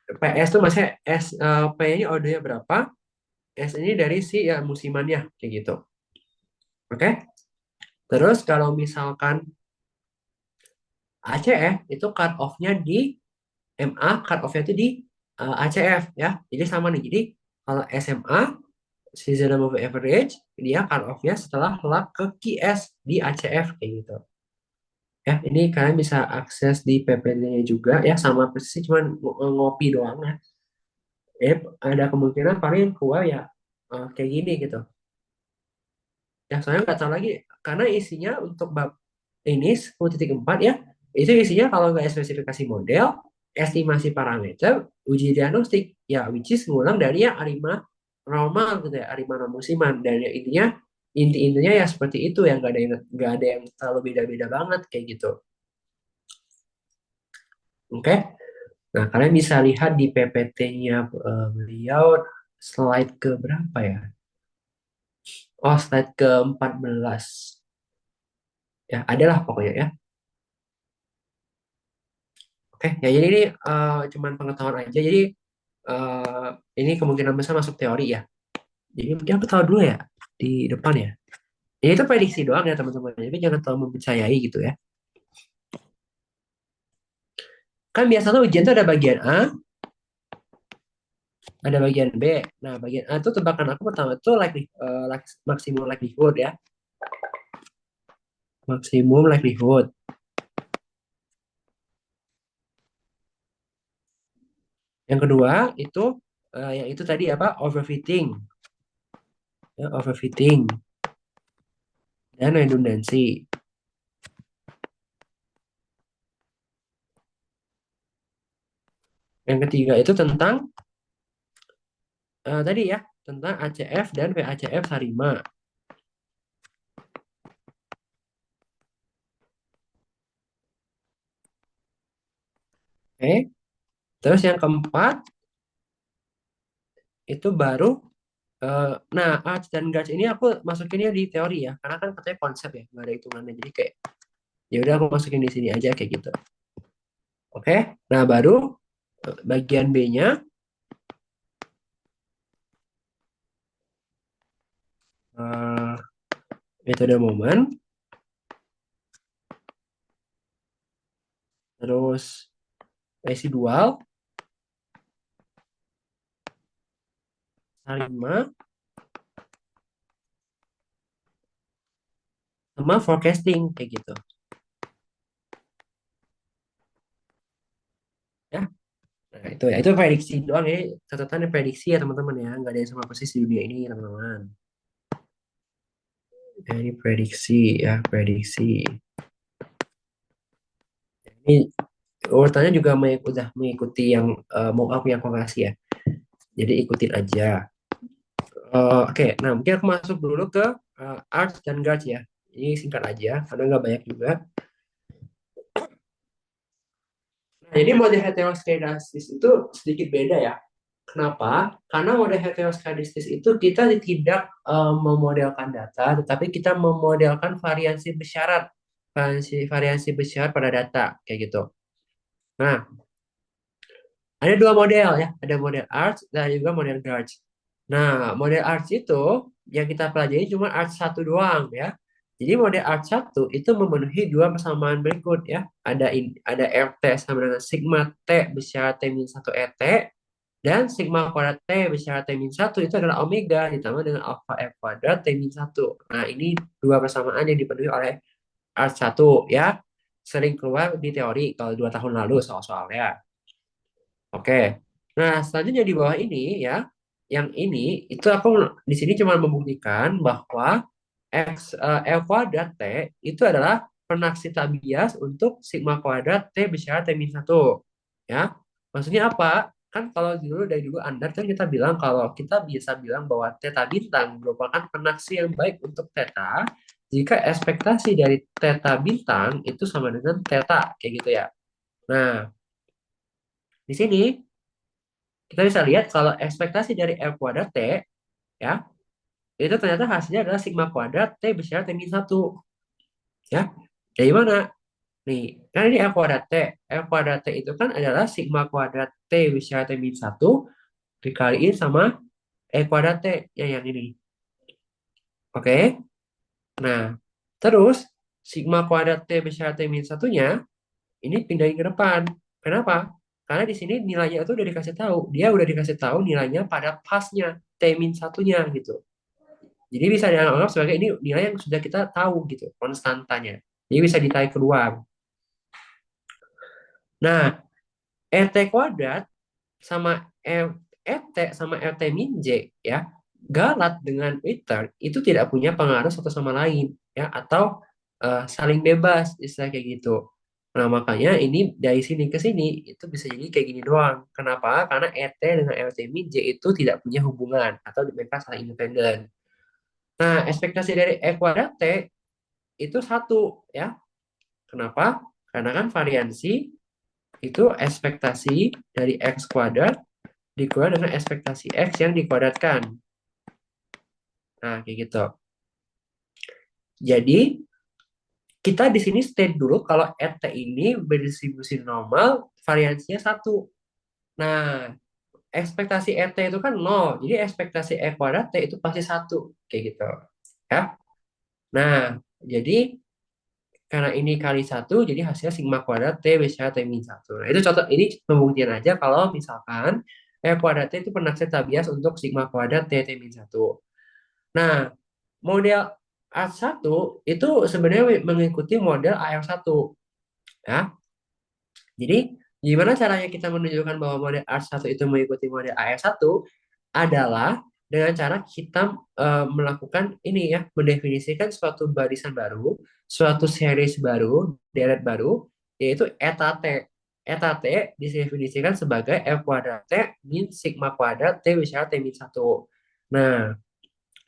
PS tuh maksudnya P ini ordernya berapa? S ini dari si ya musimannya kayak gitu. Oke? Terus kalau misalkan ACF itu cut off-nya di MA, cut off-nya itu di ACF ya. Jadi sama nih. Jadi kalau SMA season moving average dia cut off-nya setelah luck ke QS di ACF kayak gitu. Ya, ini kalian bisa akses di PPT-nya juga ya sama persis cuman ngopi doang ya. Ada kemungkinan paling keluar ya kayak gini gitu. Ya, soalnya nggak tahu lagi karena isinya untuk bab ini 10.4 ya, itu isinya kalau nggak spesifikasi model, estimasi parameter, uji diagnostik, ya which is ngulang dari yang A5 normal gitu ya, A5 non musiman dan yang intinya intinya ya seperti itu yang nggak ada yang terlalu beda-beda banget kayak gitu. Oke. Nah, kalian bisa lihat di PPT-nya beliau slide ke berapa ya? Oh, slide ke 14. Ya, adalah pokoknya ya. Oke, ya jadi ini cuman pengetahuan aja. Jadi eh, ini kemungkinan besar masuk teori ya. Jadi mungkin aku tahu dulu ya di depan ya. Ini itu prediksi doang ya teman-teman. Jadi jangan terlalu mempercayai gitu ya. Kan biasanya ujian itu ada bagian A, ada bagian B. Nah, bagian A itu tebakan aku pertama itu maksimum likelihood ya. Maksimum likelihood. Yang kedua itu yang itu tadi apa? Overfitting. Ya, overfitting dan redundancy. Yang ketiga itu tentang tadi ya, tentang ACF dan VACF Sarima. Oke. Terus yang keempat itu baru nah arts dan guards ini aku masukinnya di teori ya, karena kan katanya konsep ya, nggak ada hitungannya. Jadi kayak ya udah aku masukin di sini aja kayak gitu. Oke. Nah, baru bagian B-nya eh, metode momen, terus residual, Sarima, sama forecasting kayak gitu. Ya. Nah, itu prediksi doang ya. Catatannya prediksi ya teman-teman ya. Nggak ada yang sama persis di dunia ini teman-teman. Ya, ini prediksi ya, prediksi. Ini urutannya juga udah mengikuti yang mau aku yang kasih ya. Jadi ikutin aja. Oke, nah mungkin aku masuk dulu ke arts dan guards ya. Ini singkat aja, karena nggak banyak juga. Nah, jadi model heteroskedastis itu sedikit beda ya. Kenapa? Karena model heteroskedastis itu kita tidak memodelkan data, tetapi kita memodelkan variansi bersyarat, variansi bersyarat pada data, kayak gitu. Nah, ada dua model ya, ada model arts dan juga model guards. Nah, model arts itu yang kita pelajari cuma arts satu doang ya. Jadi model arts satu itu memenuhi dua persamaan berikut ya. Ada RT sama dengan sigma T bersyarat T min 1 ET dan sigma kuadrat T bersyarat T min 1 itu adalah omega ditambah dengan alpha F kuadrat T min 1. Nah, ini dua persamaan yang dipenuhi oleh arts satu ya. Sering keluar di teori kalau 2 tahun lalu soal-soalnya. Oke. Nah, selanjutnya di bawah ini ya, yang ini itu aku di sini cuma membuktikan bahwa L kuadrat T itu adalah penaksir bias untuk sigma kuadrat T bersyarat T min 1. Ya. Maksudnya apa? Kan kalau dulu dari dulu Anda kan kita bilang kalau kita bisa bilang bahwa theta bintang merupakan penaksir yang baik untuk theta jika ekspektasi dari theta bintang itu sama dengan theta kayak gitu ya. Nah, di sini kita bisa lihat kalau ekspektasi dari L kuadrat T, ya, itu ternyata hasilnya adalah sigma kuadrat T bersyarat T min 1. Ya, dari mana? Nih, kan ini L kuadrat T. L kuadrat T itu kan adalah sigma kuadrat T bersyarat T min 1 dikaliin sama E kuadrat T yang ini. Oke? Nah, Terus sigma kuadrat T bersyarat T min satunya ini pindahin ke depan. Kenapa? Karena di sini nilainya itu udah dikasih tahu. Dia udah dikasih tahu nilainya pada pasnya T min satunya gitu. Jadi bisa dianggap sebagai ini nilai yang sudah kita tahu gitu, konstantanya. Jadi bisa ditarik keluar. Nah, RT kuadrat sama RT sama RT min J ya, Galat dengan Twitter itu tidak punya pengaruh satu sama lain ya, atau saling bebas istilah kayak gitu. Nah, makanya ini dari sini ke sini itu bisa jadi kayak gini doang. Kenapa? Karena RT dengan RT min J itu tidak punya hubungan atau mereka saling independen. Nah, ekspektasi dari E kuadrat T itu satu ya. Kenapa? Karena kan variansi itu ekspektasi dari X kuadrat dikuadrat dengan ekspektasi X yang dikuadratkan. Nah, kayak gitu. Jadi, kita di sini state dulu kalau RT ini berdistribusi normal, variansinya satu. Nah, ekspektasi RT itu kan nol. Jadi, ekspektasi E kuadrat T itu pasti satu. Kayak gitu. Ya. Nah, jadi karena ini kali satu, jadi hasilnya sigma kuadrat T bisa T min satu. Nah, itu contoh, ini pembuktian aja kalau misalkan E kuadrat T itu penaksir tabias untuk sigma kuadrat T T min satu. Nah, model A1 itu sebenarnya mengikuti model AR1 ya. Jadi gimana caranya kita menunjukkan bahwa model AR1 itu mengikuti model AR1 adalah dengan cara kita melakukan ini ya, mendefinisikan suatu barisan baru, suatu series baru, deret baru, yaitu eta T. Eta T didefinisikan sebagai F kuadrat T min sigma kuadrat T besar T min satu. Nah,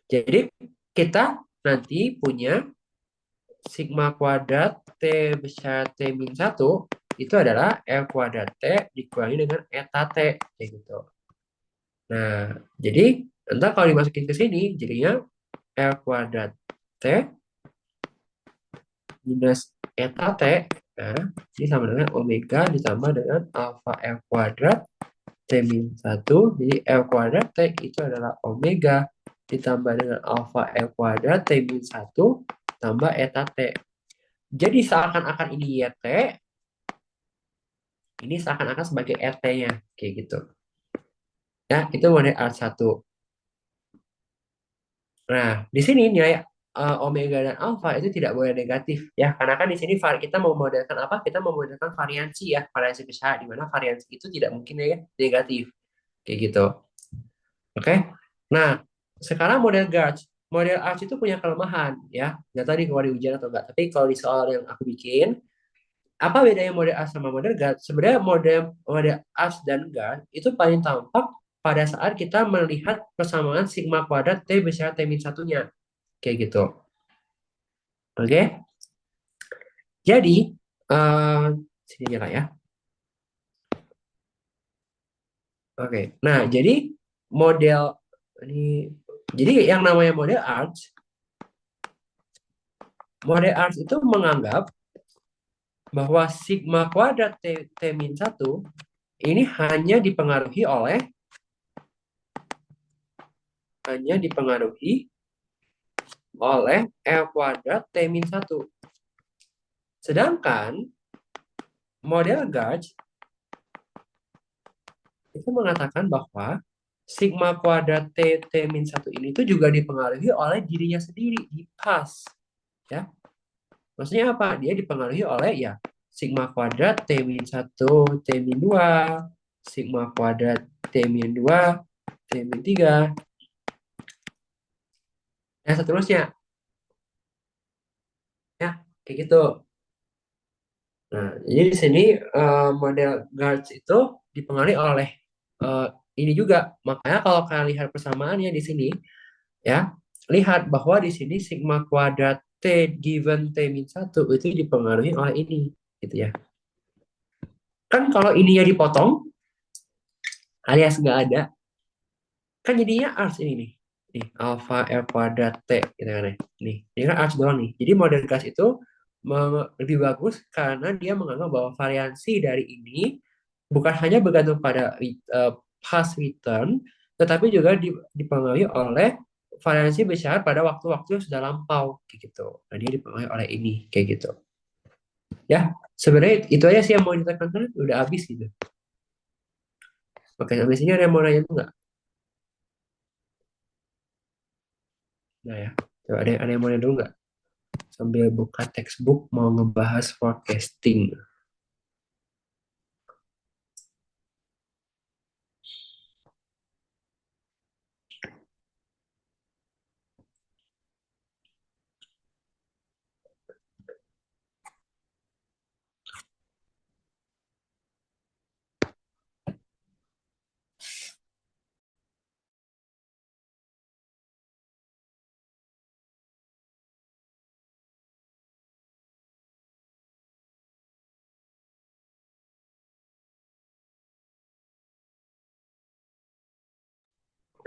jadi kita nanti punya sigma kuadrat T besar T min satu itu adalah L kuadrat T dikurangi dengan eta T. Kayak gitu. Nah, jadi ntar kalau dimasukin ke sini, jadinya L kuadrat T minus eta T. Nah, ini sama dengan omega ditambah dengan alfa L kuadrat T min satu. Jadi L kuadrat T itu adalah omega ditambah dengan alfa L kuadrat T min satu tambah eta T. Jadi seakan-akan ini YT, ini seakan-akan sebagai RT-nya. Kayak gitu. Ya, itu model R1. Nah, di sini nilai omega dan alfa itu tidak boleh negatif ya, karena kan di sini kita mau modelkan apa? Kita mau modelkan variansi ya, variansi besar di mana variansi itu tidak mungkin ya negatif. Kayak gitu. Oke. Nah, sekarang model Gauge. Model Arch itu punya kelemahan ya. Nggak tahu di kalau di ujian atau enggak. Tapi kalau di soal yang aku bikin, apa bedanya model Arch sama model Gauge? Sebenarnya model model Arch dan Gauge itu paling tampak pada saat kita melihat persamaan sigma kuadrat T besar T min satunya. Kayak gitu. Oke. Jadi, eh sini aja lah ya. Oke. Nah, jadi model ini, jadi yang namanya model arts itu menganggap bahwa sigma kuadrat T min satu ini hanya dipengaruhi oleh L kuadrat T min satu. Sedangkan model Gauge itu mengatakan bahwa sigma kuadrat T min satu ini itu juga dipengaruhi oleh dirinya sendiri di pas. Ya. Maksudnya apa? Dia dipengaruhi oleh ya sigma kuadrat T min satu T min dua sigma kuadrat T min dua T min tiga dan seterusnya. Ya, kayak gitu. Nah, jadi di sini model Guards itu dipengaruhi oleh eh, ini juga. Makanya kalau kalian lihat persamaannya di sini, ya, lihat bahwa di sini sigma kuadrat T given T min satu itu dipengaruhi oleh ini, gitu ya. Kan kalau ininya dipotong, alias nggak ada, kan jadinya arts ini nih. Nih, alpha L kuadrat T, gitu kan ya. Nih, ini kan arts doang nih. Jadi model gas itu lebih bagus karena dia menganggap bahwa variansi dari ini bukan hanya bergantung pada past return, tetapi juga dipengaruhi oleh variansi besar pada waktu-waktu yang sudah lampau kayak gitu. Nah, dia dipengaruhi oleh ini kayak gitu. Ya, sebenarnya itu aja sih yang mau ditekankan, udah habis gitu. Oke, habis ini ada yang mau nanya tuh nggak? Nah ya, coba ada yang mau nanya dulu nggak? Sambil buka textbook mau ngebahas forecasting.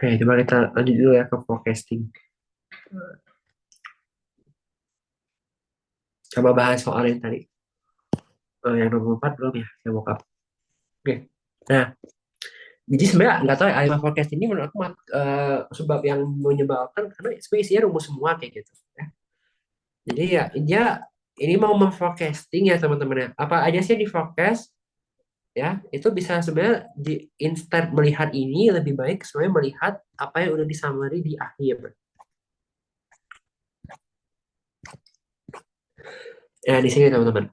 Oke, coba kita lanjut dulu ya ke forecasting. Coba bahas soal yang tadi. Yang nomor 4 belum ya, yang mockup. Oke. Nah, jadi sebenarnya nggak tahu ya, AIMA forecast ini menurut aku sebab yang menyebabkan karena sebenarnya isinya rumus semua kayak gitu. Ya. Jadi ya dia ini mau memforecasting ya teman-teman ya. Apa aja sih yang di forecast ya itu bisa sebenarnya di instead melihat ini lebih baik sebenarnya melihat apa yang udah di summary di akhir. Ya di sini teman-teman.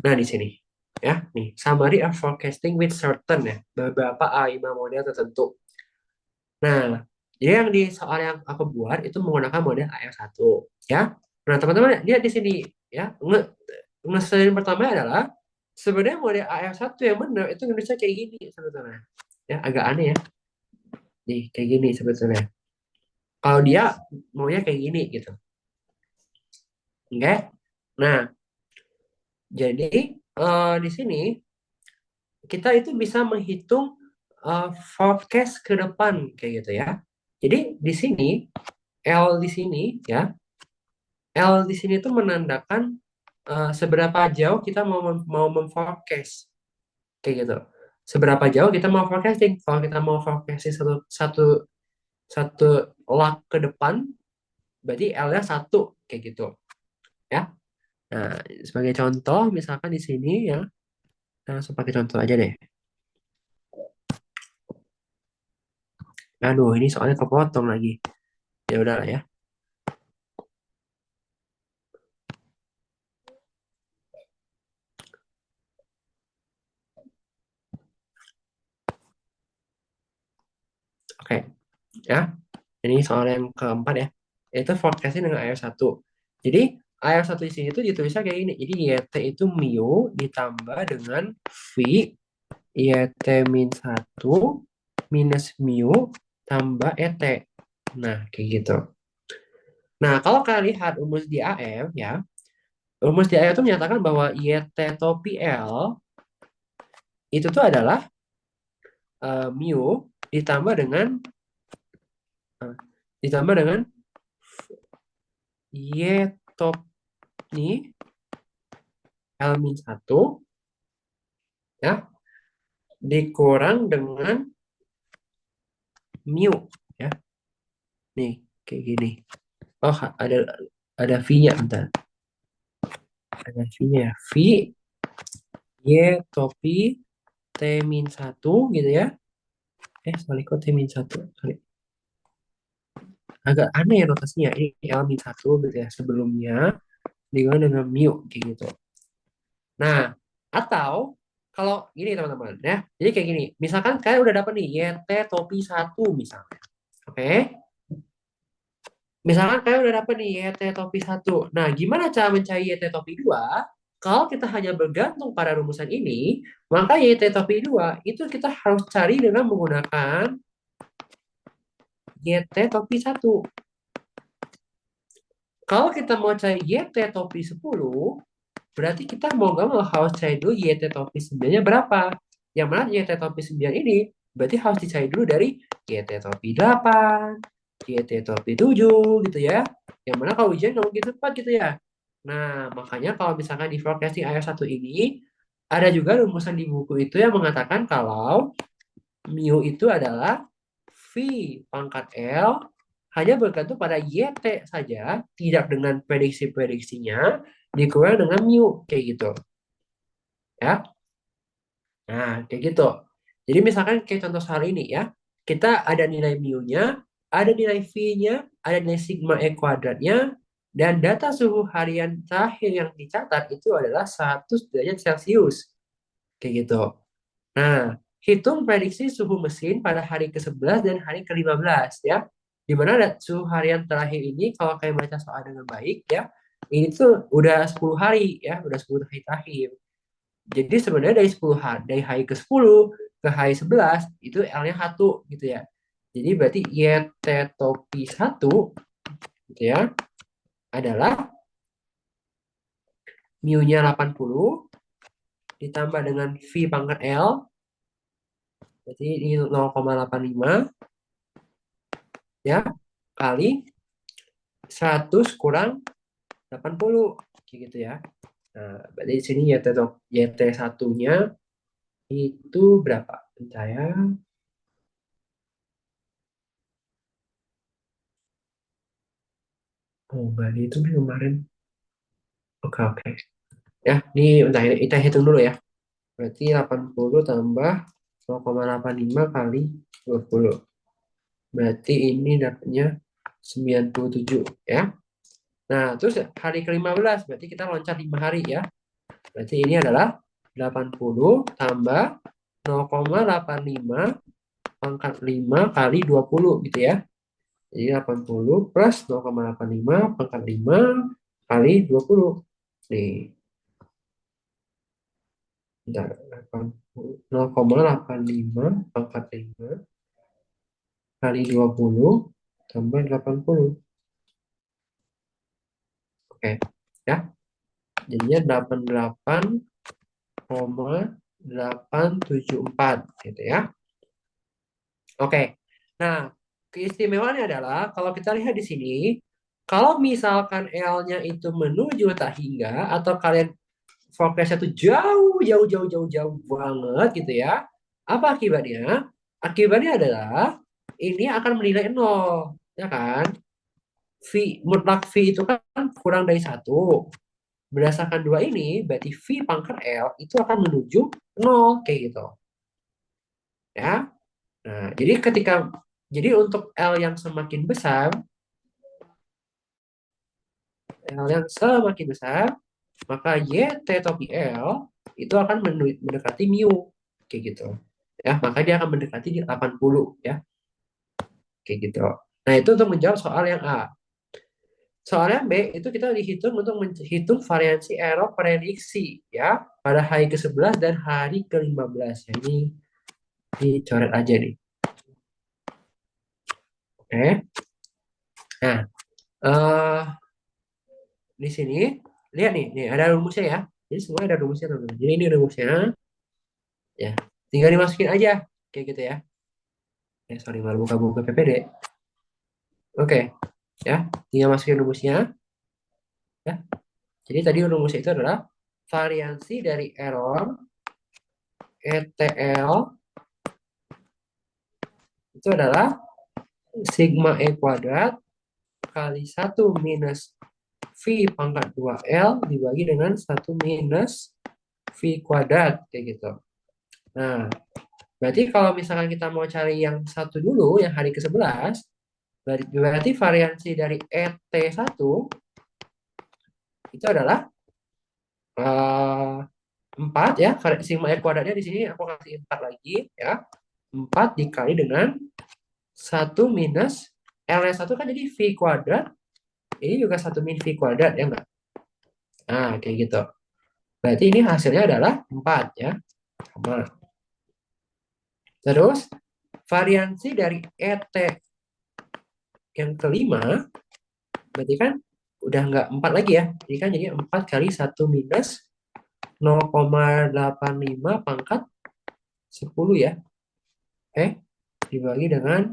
Nah di sini ya nih summary of forecasting with certain ya beberapa AIMA model tertentu. Nah, jadi yang di soal yang aku buat itu menggunakan model AL1 ya. Nah, teman-teman lihat di sini ya. Ngeselin pertama adalah sebenarnya model AL1 yang benar itu Indonesia kayak gini sebetulnya. Ya, agak aneh ya. Nih, kayak gini sebetulnya. Kalau dia maunya kayak gini gitu. Oke. Nah, jadi di sini kita itu bisa menghitung forecast ke depan kayak gitu ya. Jadi di sini L di sini ya L di sini tuh menandakan seberapa jauh kita mau memforecast kayak gitu. Seberapa jauh kita mau forecasting? Kalau kita mau forecasting satu satu satu lap ke depan, berarti L-nya satu kayak gitu ya. Nah, sebagai contoh misalkan di sini ya, nah, langsung pakai contoh aja deh. Aduh, ini soalnya kepotong lagi. Ya udahlah ya. Oke, ya. Ini soal yang keempat ya. Itu forecasting dengan AR1. Jadi AR1 di sini itu ditulisnya kayak gini. Jadi YT itu mu ditambah dengan V YT min 1 minus mu tambah ET. Nah, kayak gitu. Nah, kalau kalian lihat rumus di AF ya, rumus di AF itu menyatakan bahwa YT topi L itu tuh adalah mu ditambah dengan eh, ditambah dengan Y top ini L min 1 ya dikurang dengan mu ya. Nih, kayak gini. Oh, ada V-nya bentar. Ada V-nya. V Y topi T min 1 gitu ya. Sorry kok T min 1. Sorry. Agak aneh ya notasinya. Ini L min 1 gitu ya. Sebelumnya diganti dengan mu kayak gitu. Nah, atau kalau gini teman-teman ya. Jadi kayak gini. Misalkan kalian udah dapat nih YT topi 1 misalnya. Oke. Misalkan kalian udah dapat nih YT topi 1. Nah, gimana cara mencari YT topi 2? Kalau kita hanya bergantung pada rumusan ini, maka YT topi 2 itu kita harus cari dengan menggunakan YT topi 1. Kalau kita mau cari YT topi 10, berarti kita mau gak mau harus cari dulu YT topi 9-nya berapa. Yang mana YT topi 9 ini berarti harus dicari dulu dari YT topi 8, YT topi 7 gitu ya. Yang mana kalau ujian nggak mungkin cepat gitu ya. Nah, makanya kalau misalkan di forecasting AR1 ini, ada juga rumusan di buku itu yang mengatakan kalau mu itu adalah V pangkat L hanya bergantung pada YT saja, tidak dengan prediksi-prediksinya, dikurang dengan mu, kayak gitu. Ya, nah kayak gitu. Jadi misalkan kayak contoh hari ini ya, kita ada nilai mu-nya, ada nilai V-nya, ada nilai sigma E kuadratnya, dan data suhu harian terakhir yang dicatat itu adalah 100 derajat Celcius. Kayak gitu. Nah, hitung prediksi suhu mesin pada hari ke-11 dan hari ke-15 ya. Di mana suhu harian terakhir ini kalau kalian baca soal dengan baik ya, ini tuh udah 10 hari ya, udah 10 hari terakhir. Jadi sebenarnya dari 10 hari, dari hari ke-10 ke hari 11 itu L-nya 1 gitu ya. Jadi berarti YT topi 1 gitu ya adalah mu-nya 80 ditambah dengan V pangkat L, berarti ini 0,85 ya, kali 100 kurang 80 kayak gitu ya. Nah, berarti di sini YT satunya itu berapa? Bentar ya. Oh, berarti itu kemarin. Oke, oke. Ya, ini bentar ini kita hitung dulu ya. Berarti 80 tambah 0,85 kali 20. Berarti ini dapatnya 97 ya. Nah, terus hari ke-15 berarti kita loncat 5 hari ya. Berarti ini adalah 80 tambah 0,85 pangkat 5 kali 20 gitu ya. Jadi 80 plus 0,85 pangkat 5 kali 20. Nih, bentar, 80, 0,85 pangkat 5 kali 20 tambah 80. Oke, ya. Jadinya 88,874 gitu ya. Oke. Nah, keistimewaannya adalah kalau kita lihat di sini, kalau misalkan L-nya itu menuju tak hingga atau kalian fokusnya tuh jauh jauh jauh jauh jauh banget gitu ya. Apa akibatnya? Akibatnya adalah ini akan menilai nol, ya kan? V mutlak V itu kan kurang dari satu. Berdasarkan dua ini, berarti V pangkat L itu akan menuju nol kayak gitu, ya. Nah, jadi untuk L yang semakin besar, L yang semakin besar, maka YT topi L itu akan mendekati mu kayak gitu. Ya, maka dia akan mendekati di 80 ya, kayak gitu. Nah, itu untuk menjawab soal yang A. Soal yang B itu kita dihitung untuk menghitung variansi error prediksi ya pada hari ke-11 dan hari ke-15. Ya, ini dicoret aja nih. Oke. Nah, eh di sini lihat nih ada rumusnya ya. Jadi semua ada rumusnya teman-teman. Jadi ini rumusnya ya. Tinggal dimasukin aja kayak gitu ya. Sorry malu buka-buka PPD. Oke, ya. Tinggal masukin rumusnya ya. Jadi tadi rumusnya itu adalah variansi dari error ETL itu adalah sigma E kuadrat kali 1 minus V pangkat 2L dibagi dengan 1 minus V kuadrat kayak gitu. Nah, berarti kalau misalkan kita mau cari yang satu dulu, yang hari ke-11, berarti variansi dari ET1 itu adalah eh, 4 ya. Sigma E kuadratnya di sini aku kasih 4 lagi ya. 4 dikali dengan 1 minus L-nya 1 kan jadi V kuadrat. Ini juga 1 min V kuadrat ya enggak? Nah, kayak gitu. Berarti ini hasilnya adalah 4 ya. Sama. Terus variansi dari ET yang kelima berarti kan udah nggak 4 lagi ya. Jadi kan jadi 4 kali 1 minus 0,85 pangkat 10 ya. Dibagi dengan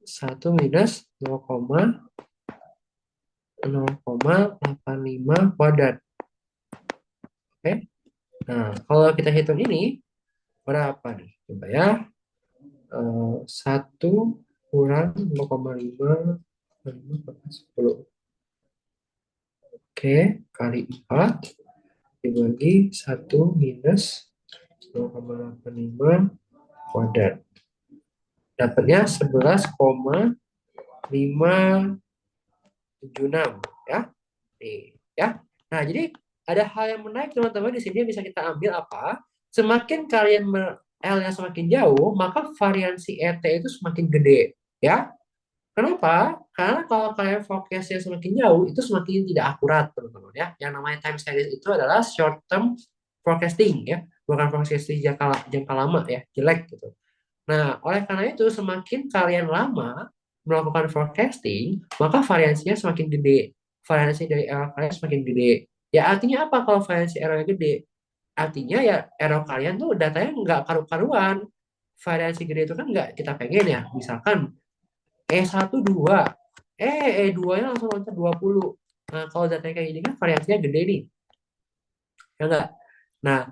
1 minus 0,85 kuadrat. Oke. Nah, kalau kita hitung ini berapa nih? Coba ya. 1 kurang 0,5 10. Oke, kali 4 dibagi 1 minus 0,85 kuadrat. Dapatnya 11,576 ya. Nih, ya. Nah, jadi ada hal yang menarik teman-teman di sini yang bisa kita ambil apa? Semakin kalian L-nya semakin jauh, maka variansi ET itu semakin gede, ya. Kenapa? Karena kalau kalian fokusnya semakin jauh, itu semakin tidak akurat, teman-teman ya. Yang namanya time series itu adalah short term forecasting ya, bukan forecasting jangka lama ya, jelek gitu. Nah, oleh karena itu, semakin kalian lama melakukan forecasting, maka variansinya semakin gede. Variansi dari error kalian semakin gede. Ya, artinya apa kalau variansi errornya gede? Artinya ya error kalian tuh datanya nggak karu-karuan. Variansi gede itu kan nggak kita pengen ya. Misalkan E1 2, E2-nya langsung loncat 20. Nah, kalau datanya kayak gini kan variasinya gede nih. Ya nggak? Nah,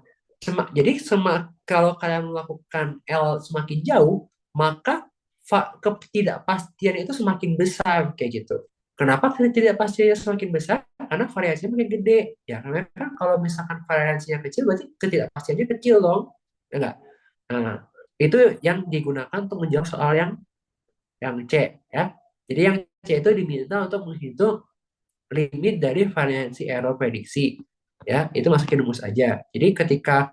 kalau kalian melakukan L semakin jauh, maka ketidakpastian itu semakin besar kayak gitu. Kenapa ketidakpastiannya semakin besar? Karena variasinya makin gede. Ya, karena kan kalau misalkan variasinya kecil, berarti ketidakpastiannya kecil dong. Ya enggak? Nah, itu yang digunakan untuk menjawab soal yang C ya. Jadi yang C itu diminta untuk menghitung limit dari variansi error prediksi. Ya, itu masukin rumus aja. Jadi ketika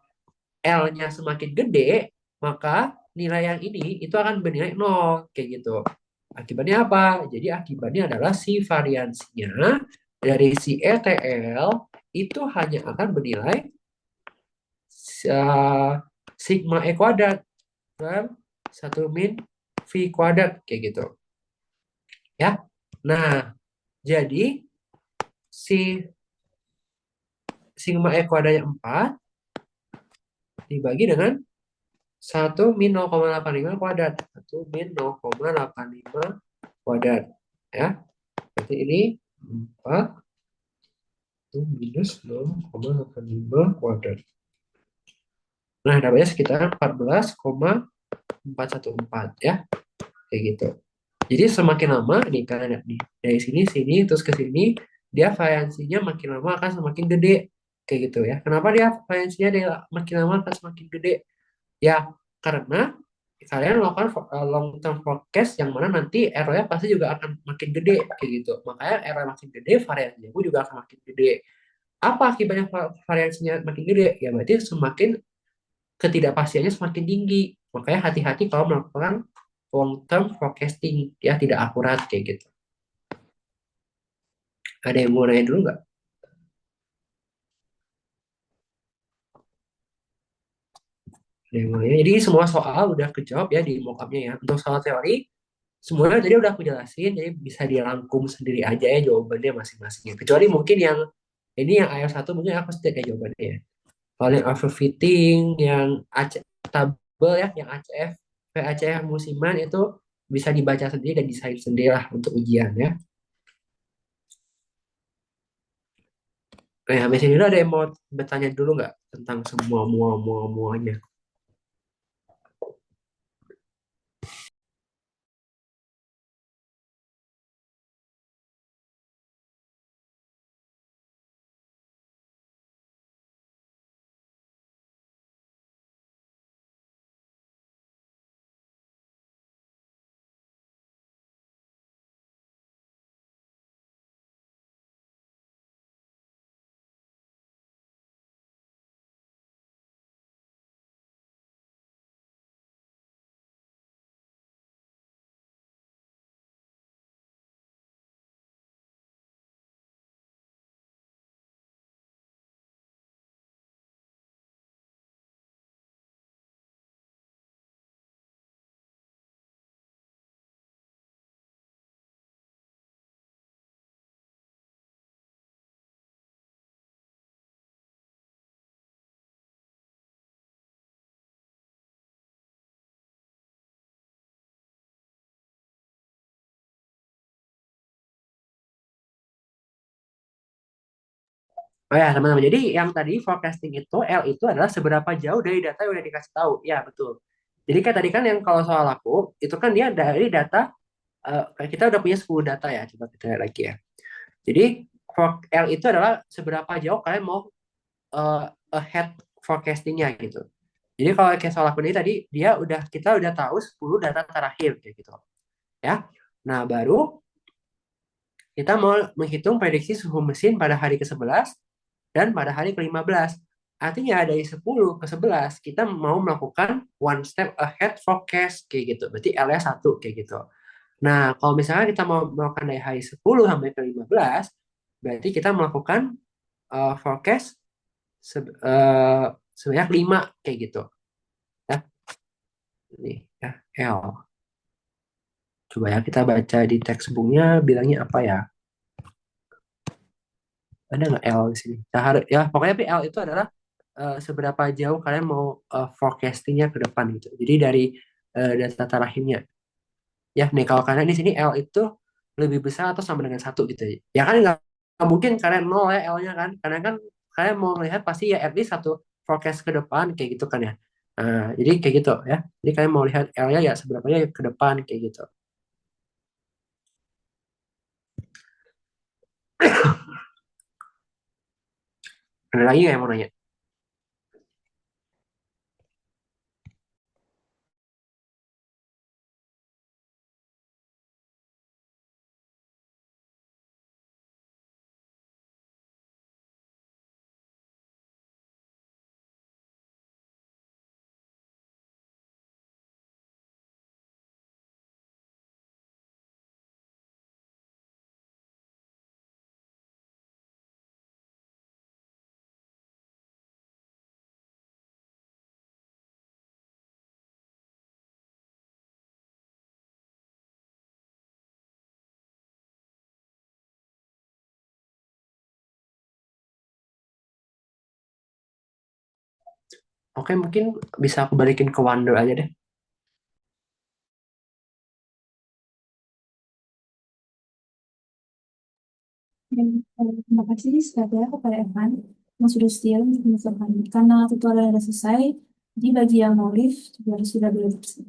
L-nya semakin gede, maka nilai yang ini itu akan bernilai nol kayak gitu. Akibatnya apa? Jadi akibatnya adalah si variansinya dari si ETL itu hanya akan bernilai uh, sigma E kuadrat per 1 min V kuadrat kayak gitu. Ya. Nah, jadi si sigma E kuadratnya 4 dibagi dengan 1 min 0,85 kuadrat. 1 min 0,85 kuadrat. Ya, berarti ini 4 itu minus 0,85 kuadrat. Nah, dapatnya sekitar 14,414 ya. Kayak gitu. Jadi semakin lama nih kalian lihat nih dari sini terus ke sini dia variansinya makin lama akan semakin gede kayak gitu ya. Kenapa dia variansinya dia makin lama akan semakin gede? Ya, karena kalian melakukan long term forecast yang mana nanti errornya pasti juga akan makin gede kayak gitu. Makanya error makin gede, variansinya pun juga akan makin gede. Apa akibatnya variansinya makin gede? Ya berarti semakin ketidakpastiannya semakin tinggi. Makanya hati-hati kalau melakukan long term forecasting ya tidak akurat kayak gitu. Ada yang mau nanya dulu nggak? Ada yang mau nanya? Jadi semua soal udah kejawab ya di mockupnya ya. Untuk soal teori semuanya tadi udah aku jelasin, jadi bisa dirangkum sendiri aja ya jawabannya masing-masing. Kecuali mungkin yang ini yang AR1 mungkin aku sudah kayak jawabannya ya. Kalau yang overfitting, yang tabel ya, yang ACF, VACF musiman itu bisa dibaca sendiri dan desain sendiri lah untuk ujian ya. Nah, habis ini ada yang mau bertanya dulu nggak tentang semua muanya? Oh ya, teman-teman. Jadi yang tadi forecasting itu L itu adalah seberapa jauh dari data yang udah dikasih tahu. Ya, betul. Jadi kayak tadi kan yang kalau soal aku, itu kan dia dari data, kayak kita udah punya 10 data ya, coba kita lihat lagi ya. Jadi for L itu adalah seberapa jauh kalian mau uh, ahead forecastingnya gitu. Jadi kalau kayak soal aku ini tadi, kita udah tahu 10 data terakhir kayak gitu ya. Nah, baru kita mau menghitung prediksi suhu mesin pada hari ke-11 dan pada hari ke-15. Artinya dari 10 ke 11 kita mau melakukan one step ahead forecast kayak gitu. Berarti L-nya 1 kayak gitu. Nah, kalau misalnya kita mau melakukan dari hari 10 sampai ke 15, berarti kita melakukan forecast sebanyak 5 kayak gitu. Ya, ini ya L. Coba ya kita baca di textbooknya bilangnya apa ya? Ada nggak L di sini? Nah, ya pokoknya L itu adalah seberapa jauh kalian mau forecastingnya ke depan gitu. Jadi dari data terakhirnya. Ya, nih kalau kalian di sini L itu lebih besar atau sama dengan 1 gitu ya. Ya kan nggak mungkin kalian nol ya L-nya kan. Karena kan kalian mau melihat pasti ya at least 1 forecast ke depan kayak gitu kan ya. Nah, jadi kayak gitu ya. Jadi kalian mau lihat L-nya ya seberapa ya ke depan kayak gitu. Ada lagi nggak yang mau nanya? Oke, mungkin bisa aku balikin ke Wonder aja deh. Dan terima kasih sekali ya kepada Evan yang sudah setia untuk mengucapkan karena tutorial sudah selesai. Jadi bagi yang mau live juga sudah belajar.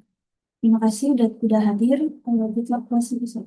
Terima kasih udah hadir. Kalau gitu aku masih bisa.